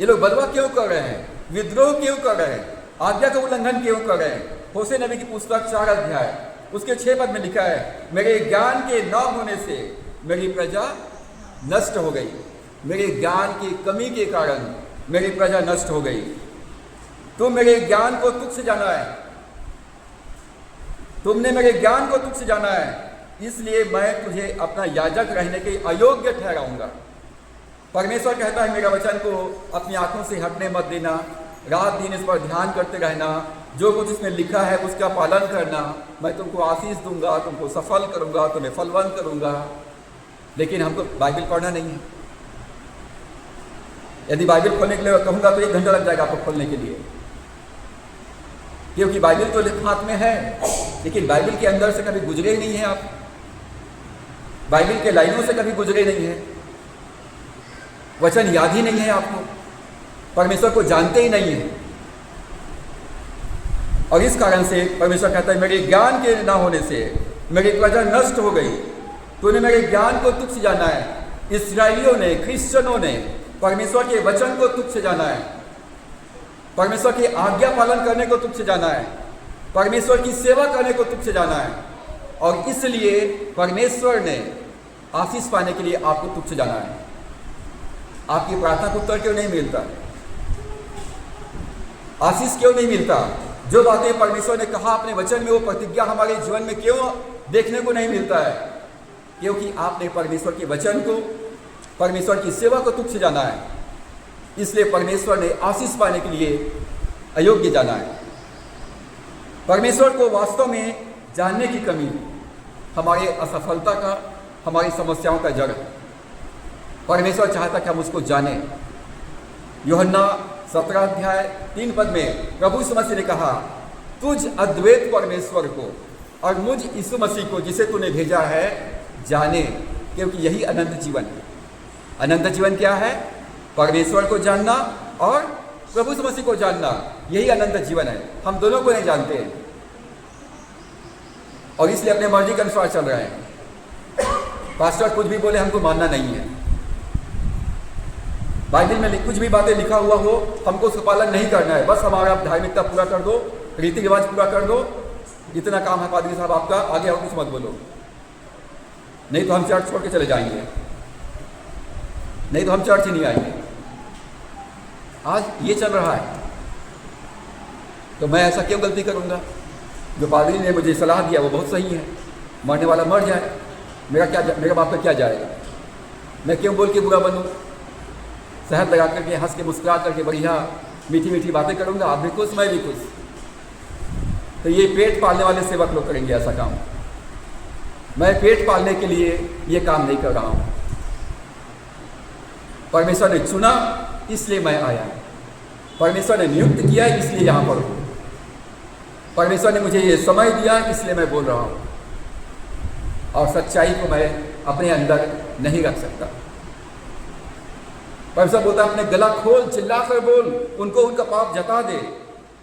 ये लोग बदवा क्यों कर रहे हैं, विद्रोह क्यों कर रहे हैं, आज्ञा का उल्लंघन क्यों कर रहे हैं? होशे नबी की पुस्तक 4 उसके 6 में लिखा है, मेरे ज्ञान के न होने से मेरी प्रजा नष्ट हो गई। मेरे ज्ञान की कमी के कारण मेरी प्रजा नष्ट हो गई। तुम मेरे ज्ञान को तुच्छ जाना है, तुमने मेरे ज्ञान को तुच्छ जाना है, इसलिए मैं तुझे अपना याजक रहने के अयोग्य ठहराऊंगा। परमेश्वर कहता है, मेरा वचन को अपनी आंखों से हटने मत देना, रात दिन इस पर ध्यान करते रहना, जो कुछ इसमें लिखा है उसका पालन करना, मैं तुमको आशीष दूंगा, तुमको सफल करूंगा, तुम्हें फलवंत करूंगा। लेकिन हमको बाइबल पढ़ना नहीं है। यदि बाइबल खोलने के लिए कहूँगा तो 1 घंटा लग जाएगा आपको खोलने के लिए, क्योंकि बाइबल तो हाथ में है लेकिन बाइबल के अंदर से कभी गुजरे ही नहीं है आप, बाइबल के लाइनों से कभी गुजरे नहीं है, वचन याद ही नहीं है आपको, परमेश्वर को जानते ही नहीं है। और इस कारण से परमेश्वर कहता है, मेरे ज्ञान के ना होने से मेरी प्रजा नष्ट हो गई। तूने मेरे ज्ञान को तुच्छ जाना है। इस्राएलियों ने, क्रिश्चियनों ने परमेश्वर के वचन को तुच्छ जाना है, परमेश्वर की आज्ञा पालन करने को तुच्छ जाना है, परमेश्वर की सेवा करने को तुच्छ जाना है। और इसलिए परमेश्वर ने आशीष पाने के लिए आपको तुच्छ जाना है। आपकी प्रार्थना को उत्तर क्यों नहीं मिलता, आशीष क्यों नहीं मिलता? जो बातें परमेश्वर ने कहा अपने वचन में, वो प्रतिज्ञा हमारे जीवन में क्यों देखने को नहीं मिलता है? क्योंकि आपने परमेश्वर के वचन को, परमेश्वर की सेवा को तुच्छ जाना है। इसलिए परमेश्वर ने आशीष पाने के लिए अयोग्य जाना है। परमेश्वर को वास्तव में जानने की कमी हमारी असफलता का, हमारी समस्याओं का जड़ है। परमेश्वर चाहता कि हम उसको जानें। यूहन्ना 17:3 में प्रभु यीशु मसीह ने कहा, तुझ अद्वैत परमेश्वर को और मुझ यीशु मसीह को जिसे तूने भेजा है जाने, क्योंकि यही अनंत जीवन है। अनंत जीवन क्या है? परमेश्वर को जानना और प्रभु यीशु मसीह को जानना, यही अनंत जीवन है। हम दोनों को नहीं जानते हैं और इसलिए अपने मर्जी के अनुसार चल रहे हैं। पास्टर कुछ भी बोले हमको मानना नहीं है। बाइबल में कुछ भी बातें लिखा हुआ हो, हमको उसका पालन नहीं करना है। बस हमारा धार्मिकता पूरा कर दो, रीति रिवाज पूरा कर दो, इतना काम है पादरी साहब आपका, आगे और कुछ मत बोलो, नहीं तो हम चर्च छोड़ के चले जाएंगे। नहीं तो हम चर्च ही नहीं आएंगे। आज ये चल रहा है, तो मैं ऐसा क्यों गलती करूँगा? जो पादरी ने मुझे सलाह दिया वो बहुत सही है, मरने वाला मर जाए, मेरा बाप का क्या जाएगा? मैं क्यों बोल के बुरा बनूँ? शहद लगा करके, हंस के, मुस्कुरा करके बढ़िया मीठी मीठी बातें करूँगा, आप भी खुश, मैं भी खुश। तो ये पेट पालने वाले सेवक लोग करेंगे ऐसा काम। मैं पेट पालने के लिए ये काम नहीं कर रहा हूँ। परमेश्वर ने चुना इसलिए मैं आया, परमेश्वर ने नियुक्त किया इसलिए यहाँ पर हूँ, परमेश्वर ने मुझे ये समय दिया इसलिए मैं बोल रहा हूँ। और सच्चाई को मैं अपने अंदर नहीं रख सकता। परमेश्वर बोलता है अपने गला खोल, चिल्ला कर बोल, उनको उनका पाप जता दे।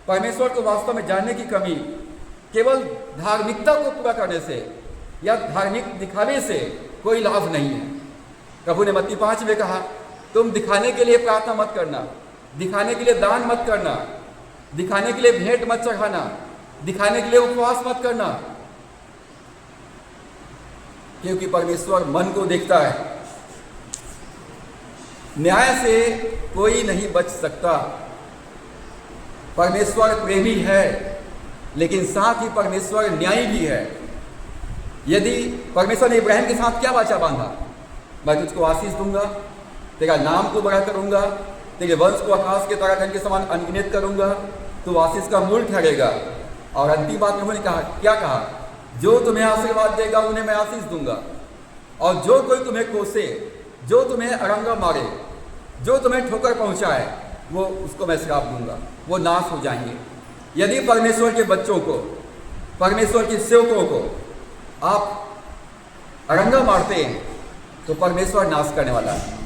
परमेश्वर को वास्तव में जानने की कमी केवल धार्मिकता को पूरा करने से या धार्मिक दिखावे से कोई लाभ नहीं है। प्रभु ने मत्ती 5 में कहा, तुम दिखाने के लिए प्रार्थना मत करना, दिखाने के लिए दान मत करना, दिखाने के लिए भेंट मत चढ़ाना, दिखाने के लिए उपवास मत करना, क्योंकि परमेश्वर मन को देखता है। न्याय से कोई नहीं बच सकता। परमेश्वर प्रेमी है, लेकिन साथ ही परमेश्वर न्यायी भी है। यदि परमेश्वर ने इब्राहिम के साथ क्या वाचा बांधा, मैं तुझको आशीष दूंगा, तेरा नाम को बड़ा करूंगा, तेरे वंश को आकाश के तारागण के समान अनगिनत करूंगा, तू आशीष का मूल ठहरेगा। और अंतिम बात उन्होंने कहा, क्या कहा? जो तुम्हें आशीर्वाद देगा उन्हें मैं आशीष दूंगा, और जो कोई तुम्हें कोसे, जो तुम्हें अड़ंगा मारे, जो तुम्हें ठोकर पहुंचाए, वो उसको मैं श्राप दूंगा, वो नाश हो जाएंगे। यदि परमेश्वर के बच्चों को, परमेश्वर के सेवकों को आप अड़ंगा मारते हैं तो परमेश्वर नाश करने वाला है,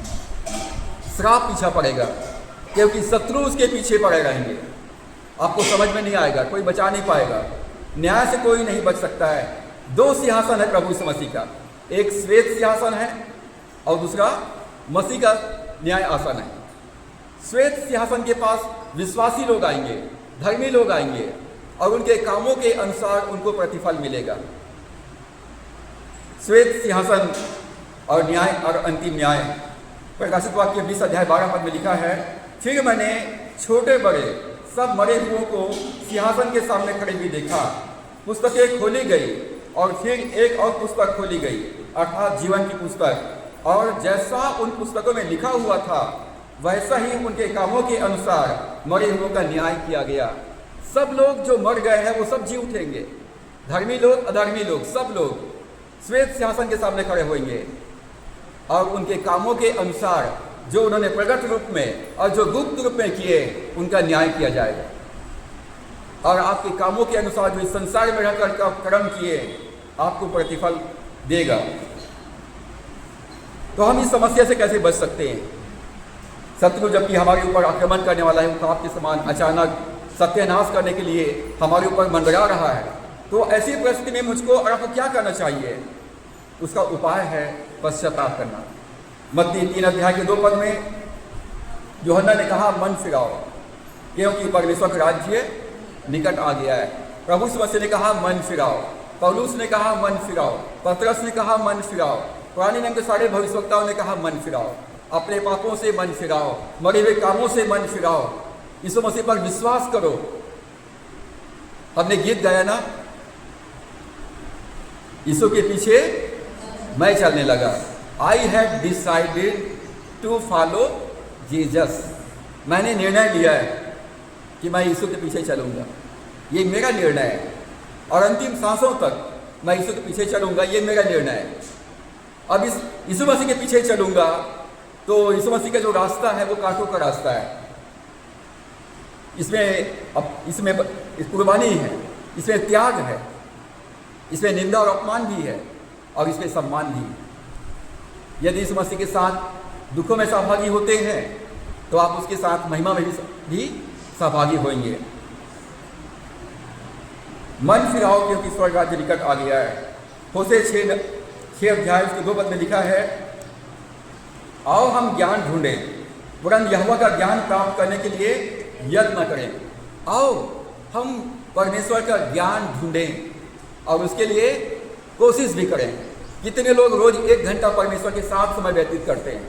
श्राप पीछा पड़ेगा, क्योंकि शत्रु उसके पीछे पड़े रहेंगे। आपको समझ में नहीं आएगा, कोई बचा नहीं पाएगा। न्याय से कोई नहीं बच सकता है। 2 सिंहासन है प्रभु यीशु मसीह का, एक श्वेत सिंहासन है और दूसरा मसीह का न्याय आसन है। श्वेत सिंहासन के पास विश्वासी लोग आएंगे, धर्मी लोग आएंगे, और उनके कामों के अनुसार उनको प्रतिफल मिलेगा। श्वेत सिंहासन और न्याय और अंतिम न्याय। प्रकाशित वाक्य 20 अध्याय 12 पद में लिखा है, फिर मैंने छोटे बड़े सब मरे हुओं को सिंहासन के सामने खड़े भी देखा। पुस्तकें खोली गई और फिर एक और पुस्तक खोली गई, अर्थात जीवन की पुस्तक। और जैसा उन पुस्तकों में लिखा हुआ था वैसा ही उनके कामों के अनुसार मरे हुओं का न्याय किया गया। सब लोग जो मर गए हैं वो सब जी उठेंगे, धर्मी लोग, अधर्मी लोग, सब लोग श्वेत सिंहासन के सामने खड़े होंगे, और उनके कामों के अनुसार जो उन्होंने प्रकट रूप में और जो गुप्त रूप में किए उनका न्याय किया जाएगा। और आपके कामों के अनुसार जो इस संसार में रहकर कर्म किए आपको प्रतिफल देगा। तो हम इस समस्या से कैसे बच सकते हैं? शत्रु जबकि हमारे ऊपर आक्रमण करने वाला है, वो आपके समान अचानक सत्यानाश करने के लिए हमारे ऊपर मंडरा रहा है, तो ऐसी परिस्थिति में मुझको और आपको क्या करना चाहिए? उसका उपाय है पश्चाताप करना। मत्ती 3 अध्याय के 2 पद में यूहन्ना ने कहा, मन फिराओ, क्योंकि परमेश्वर का राज्य निकट आ गया है। प्रभु यीशु मसीह ने कहा मन फिराओ, पौलुस ने कहा मन फिराओ, पतरस ने कहा मन फिराओ, पुराने नियम के सारे भविष्यवक्ताओं ने कहा मन फिराओ, अपने पापों से मन फिराओ, मरे हुए कामों से मन फिराओ, यीशु मसीह पर विश्वास करो। हमने गीत गाया ना, यीशु के पीछे मैं चलने लगा। I have decided to follow Jesus. मैंने निर्णय लिया है कि मैं यीशु के पीछे चलूंगा, ये मेरा निर्णय है, और अंतिम सांसों तक मैं यीशु के पीछे चलूंगा, ये मेरा निर्णय है। अब इस यीशु मसीह के पीछे चलूंगा तो यीशु मसीह का जो रास्ता है वो कांटों का रास्ता है। इसमें कुर्बानी है, इसमें त्याग है, इसमें निंदा और अपमान भी है, और इसमें सम्मान भी है। यदि यीशु मसीह के साथ दुखों में सहभागी होते हैं तो आप उसके साथ महिमा में भी सहभागी होंगे। मन फिराओ, क्योंकि स्वर्ग राज्य निकट आ गया है। होशे 6 अध्याय उसके 2 पद में लिखा है, आओ हम ज्ञान ढूंढें, पुरन यहोवा का ज्ञान प्राप्त करने के लिए यत्न करें। आओ हम परमेश्वर का ज्ञान ढूंढें और उसके लिए कोशिश भी करें। कितने लोग रोज 1 घंटा परमेश्वर के साथ समय व्यतीत करते हैं?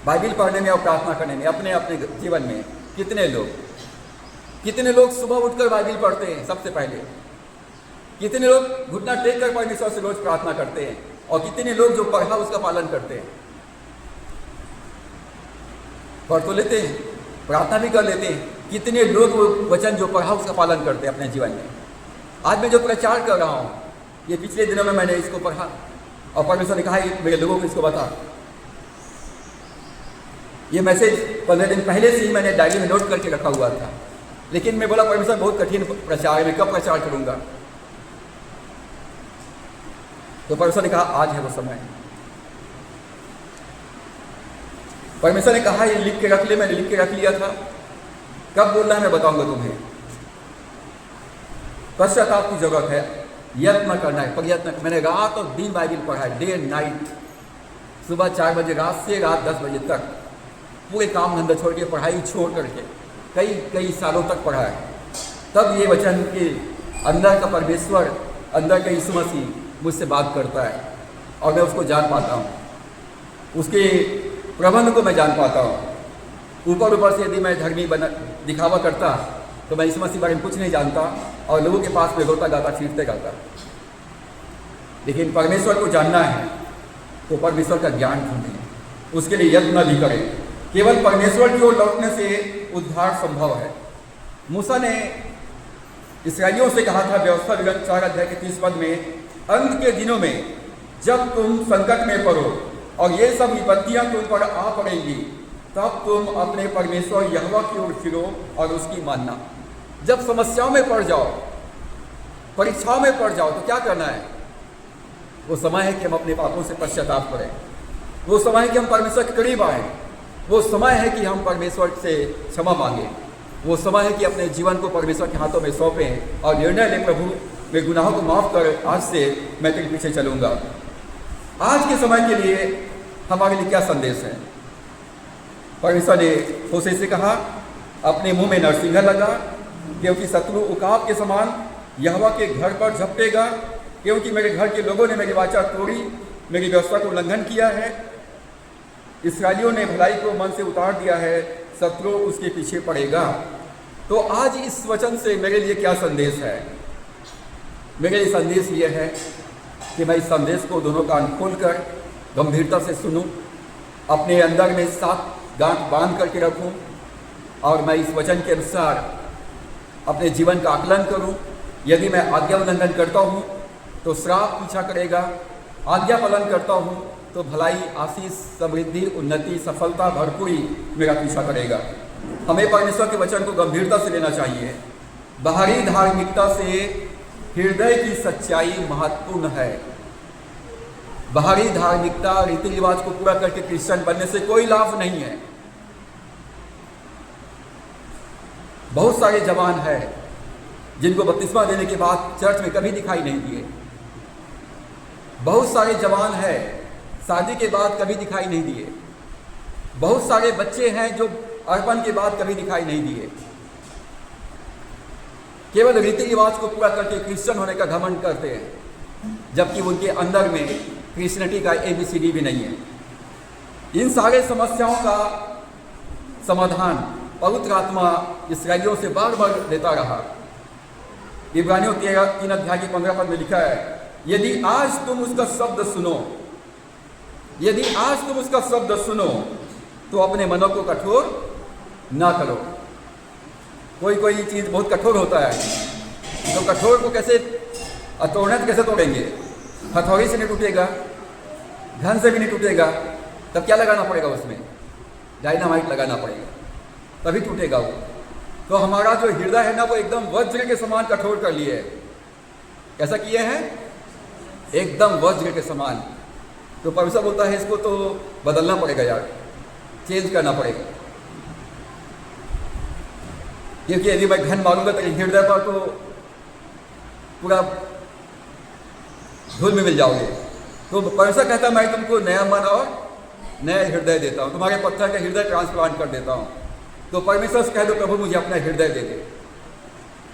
बाइबिल पढ़ने में और प्रार्थना करने में अपने अपने जीवन में कितने लोग सुबह उठकर बाइबिल पढ़ते हैं सबसे पहले, कितने लोग घुटना टेक कर परमेश्वर से रोज प्रार्थना करते हैं, और कितने लोग जो पढ़ा उसका पालन करते हैं। पढ़ तो लेते हैं, प्रार्थना भी कर लेते हैं, कितने लोग वो वचन जो पढ़ा उसका पालन करते हैं अपने जीवन में। आज मैं जो प्रचार कर रहा हूँ, ये पिछले दिनों में मैंने इसको पढ़ा और परमेश्वर ने कहा मेरे लोगों को इसको बता। ये मैसेज 15 दिन पहले से ही मैंने डायरी में नोट करके रखा हुआ था, लेकिन मैं बोला परमेश्वर बहुत कठिन प्रचार है, मैं कब प्रचार करूंगा। तो परमेश्वर ने कहा आज है वो समय। परमेश्वर ने कहा ये लिख के रख ले, मैंने लिख के रख लिया था। कब बोलना है मैं बताऊंगा तुम्हें। पश्चाताप की जरूरत है, यत्न करना है, प्रयत्न। मैंने रात और दिन बाइबिल पढ़ा है, डे एंड नाइट, सुबह 4 बजे रात से रात 10 बजे तक, पूरे काम धंधा छोड़ के, पढ़ाई छोड़ करके कई सालों तक पढ़ा है। तब ये वचन के अंदर का परमेश्वर, अंदर का यीशु मसीह मुझसे बात करता है और मैं उसको जान पाता हूँ, उसके प्रबंध को मैं जान पाता हूँ। ऊपर से यदि मैं धर्मी दिखावा करता तो मैं यीशु मसीह बारे में कुछ नहीं जानता और लोगों के पास में रोता गाता फिरते गाता। लेकिन परमेश्वर को जानना है तो परमेश्वर का ज्ञान ढूंढें, उसके लिए यत्न भी करें। केवल परमेश्वर की ओर लौटने से उद्धार संभव है। मूसा ने इस्राएलियों से कहा था व्यवस्था विवरण 4 अध्याय के 30 पद में, अंत के दिनों में जब तुम संकट में पड़ो और ये सब विपत्तियां तुम पर आ पड़ेंगी, तब तुम अपने परमेश्वर यहोवा की ओर फिरो और उसकी मानना। जब समस्याओं में पड़ जाओ, परीक्षाओं में पड़ जाओ, तो क्या करना है? वो समय है कि हम अपने पापों से पश्चाताप करें, वो समय है कि हम परमेश्वर के करीब आए, वो समय है कि हम परमेश्वर से क्षमा मांगें, वो समय है कि अपने जीवन को परमेश्वर के हाथों में सौंपें और निर्णय लें, प्रभु मेरे गुनाहों को माफ़ कर, आज से मैं तेरे पीछे चलूँगा। आज के समय के लिए हमारे लिए क्या संदेश है? परमेश्वर ने होशे से कहा, अपने मुंह में नरसिंगा लगा, क्योंकि शत्रु उकाब के समान यहोवा के घर पर झपटेगा, क्योंकि मेरे घर के लोगों ने मेरी वाचा तोड़ी, मेरी व्यवस्था को उल्लंघन किया है। इस्राएलियों ने भलाई को मन से उतार दिया है, शत्रु उसके पीछे पड़ेगा। तो आज इस वचन से मेरे लिए क्या संदेश है? मेरे लिए संदेश ये है कि मैं इस संदेश को दोनों कान खोलकर गंभीरता से सुनूं, अपने अंदर में 7 गांठ बांध करके रखूं और मैं इस वचन के अनुसार अपने जीवन का आकलन करूं। यदि मैं आज्ञा उल्लंघन करता हूं तो श्राप पीछा करेगा, आज्ञा पालन करता हूं तो भलाई, आशीष, समृद्धि, उन्नति, सफलता, भरपूरी मेरा पीछा करेगा। हमें परमेश्वर के वचन को गंभीरता से लेना चाहिए। बाहरी धार्मिकता से हृदय की सच्चाई महत्वपूर्ण है। बाहरी धार्मिकता, रीति रिवाज को पूरा करके क्रिश्चियन बनने से कोई लाभ नहीं है। बहुत सारे जवान हैं जिनको बपतिस्मा देने के बाद चर्च में कभी दिखाई नहीं दिए। बहुत सारे जवान हैं शादी के बाद कभी दिखाई नहीं दिए। बहुत सारे बच्चे हैं जो अर्पण के बाद कभी दिखाई नहीं दिए। केवल रीति रिवाज को पूरा करके क्रिश्चियन होने का घमंड करते हैं, जबकि उनके अंदर में क्रिश्चियनिटी का ABCD भी नहीं है। इन सारे समस्याओं का समाधान पवित्र आत्मा इस्राएलियों से बार बार देता रहा। इब्रानियों 3 अध्याय के 15 पद में लिखा है, यदि आज तुम उसका शब्द सुनो, यदि आज तुम उसका शब्द सुनो तो अपने मनों को कठोर ना करो। कोई चीज़ बहुत कठोर होता है, तो कठोर को कैसे तोड़ना, तो कैसे तोड़ेंगे? हथौड़ी से नहीं टूटेगा, घन से भी नहीं टूटेगा, तब क्या लगाना पड़ेगा? उसमें डायनामाइट लगाना पड़ेगा, तभी टूटेगा वो। तो हमारा जो हृदय है ना, वो एकदम वज्र के समान कठोर कर लिए है। कैसा किए हैं? एकदम वज्र के समान। तो परमेश्वर बोलता है इसको तो बदलना पड़ेगा यार, चेंज करना पड़ेगा, क्योंकि यदि मैं घन मारूंगा तो हृदय पर तो पूरा धूल में मिल जाओगे। तो परमेश्वर कहता है मैं तुमको नया मन और नया हृदय देता हूँ, तुम्हारे पत्थर का हृदय ट्रांसप्लांट कर देता हूँ। तो परमेश्वर से कह दो, प्रभु मुझे अपना हृदय दे दे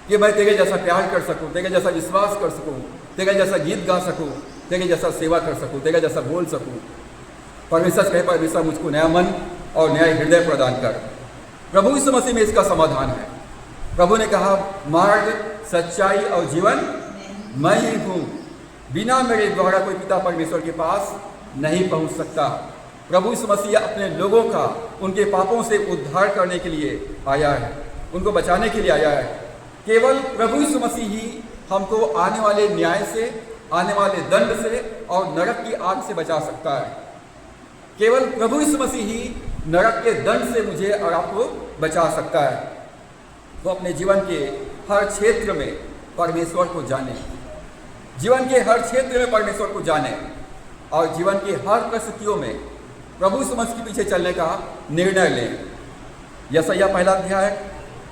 कि मैं तेरे जैसा प्यार कर सकूँ, तेरे जैसा विश्वास कर सकूँ, तेरे जैसा गीत गा सकूँ, तेरे जैसा सेवा कर सकूँ, तेरे जैसा बोल सकूँ। परमेश्वर कहे, परमेश्वर मुझको नया मन और न्याय हृदय प्रदान कर। प्रभु यीशु मसीह में इसका समाधान है। प्रभु ने कहा, मार्ग, सच्चाई और जीवन मैं ही हूँ, बिना मेरे द्वारा कोई पिता परमेश्वर के पास नहीं पहुँच सकता। प्रभु यीशु मसीह अपने लोगों का उनके पापों से उद्धार करने के लिए आया है, उनको बचाने के लिए आया है। केवल प्रभु यीशु मसीह ही हमको आने वाले न्याय से, आने वाले दंड से और नरक की आग से बचा सकता है। केवल प्रभु यीशु मसीह ही नरक के दंड से मुझे और आपको बचा सकता है। तो अपने जीवन के हर क्षेत्र में परमेश्वर को जाने, जीवन के हर क्षेत्र में परमेश्वर को जाने और जीवन की हर परिस्थितियों में प्रभु यीशु मसीह के पीछे चलने का निर्णय लें। यशायाह पहला अध्याय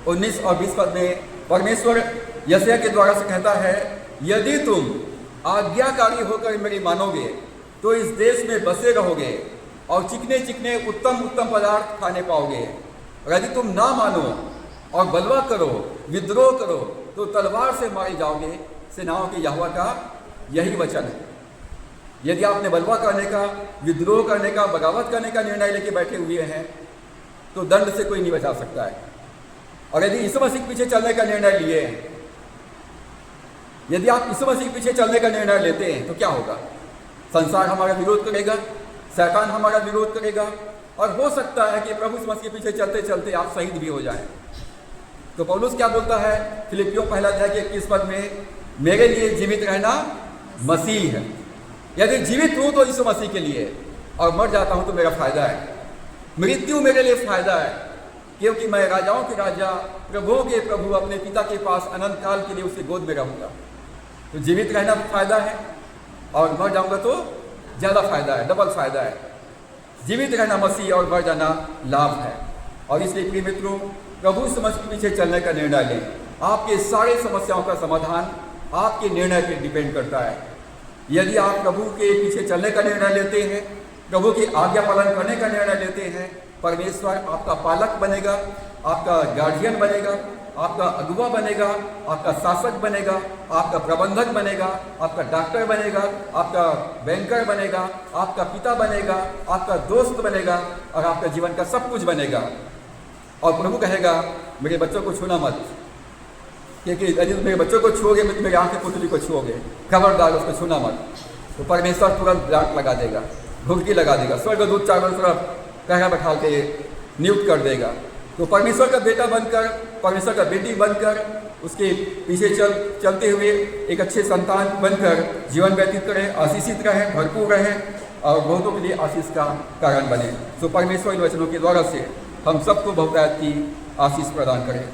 19 और 20 पद में परमेश्वर यशायाह के द्वारा से कहता है, यदि तुम आज्ञाकारी होकर मेरी मानोगे तो इस देश में बसे रहोगे और चिकने चिकने उत्तम उत्तम पदार्थ खाने पाओगे। और यदि तुम ना मानो और बलवा करो, विद्रोह करो, तो तलवार से मारे जाओगे। सेनाओं के यहोवा का यही वचन है। यदि आपने बलवा करने का, विद्रोह करने का, बगावत करने का निर्णय लेके बैठे हुए हैं तो दंड से कोई नहीं बचा सकता है। और यदि यीशु मसीह के पीछे चलने का निर्णय लिए हैं, यदि आप यीशु मसीह के पीछे चलने का निर्णय लेते हैं तो क्या होगा? संसार हमारा विरोध करेगा, शैतान हमारा विरोध करेगा और हो सकता है कि प्रभु यीशु मसीह के पीछे चलते चलते आप शहीद भी हो जाएं। तो पौलुस क्या बोलता है फिलिपियों पहला अध्याय के 21 पद में, मेरे लिए जीवित रहना मसीह है। यदि जीवित हूँ तो यीशु मसीह के लिए और मर जाता हूँ तो मेरा फायदा है। मृत्यु मेरे लिए फायदा है, क्योंकि मैं राजाओं के राजा, प्रभुओं के प्रभु, अपने पिता के पास अनंत काल के लिए उसके गोद में रहूँगा। तो जीवित रहना फायदा है और मर जाऊँगा तो ज़्यादा फायदा है, डबल फायदा है। जीवित रहना मसीह और मर जाना लाभ है। और इसलिए प्रिय मित्रों, प्रभु समझ के पीछे चलने का निर्णय लें। आपके सारे समस्याओं का समाधान आपके निर्णय पर डिपेंड करता है। यदि आप प्रभु के पीछे चलने का निर्णय लेते हैं, प्रभु की आज्ञा पालन करने का निर्णय लेते हैं, परमेश्वर आपका पालक बनेगा, आपका गार्जियन बनेगा, आपका अगुवा बनेगा, आपका शासक बनेगा, आपका प्रबंधक बनेगा, आपका डॉक्टर बनेगा, आपका बैंकर बनेगा, आपका पिता बनेगा, आपका दोस्त बनेगा और आपका जीवन का सब कुछ बनेगा। और प्रभु कहेगा, मेरे बच्चों को छूना मत, क्योंकि यदि तुम मेरे बच्चों को छुओगे तो मेरे आँख के पुतली को छुओगे, खबरदार उसको छूना मत। तो परमेश्वर तुरंत डांट लगा देगा, घुड़की लगा देगा, स्वर्गदूत चारों तरफ कहरा बैठा के नियुक्त कर देगा। तो परमेश्वर का बेटा बनकर, परमेश्वर का बेटी बनकर, उसके पीछे चलते हुए एक अच्छे संतान बनकर जीवन व्यतीत करें, आशीषित रहें, भरपूर रहें और बहुतों के लिए आशीष का कारण बने। तो परमेश्वर इन वचनों के द्वारा से हम सबको बहुतायत की आशीष प्रदान करें।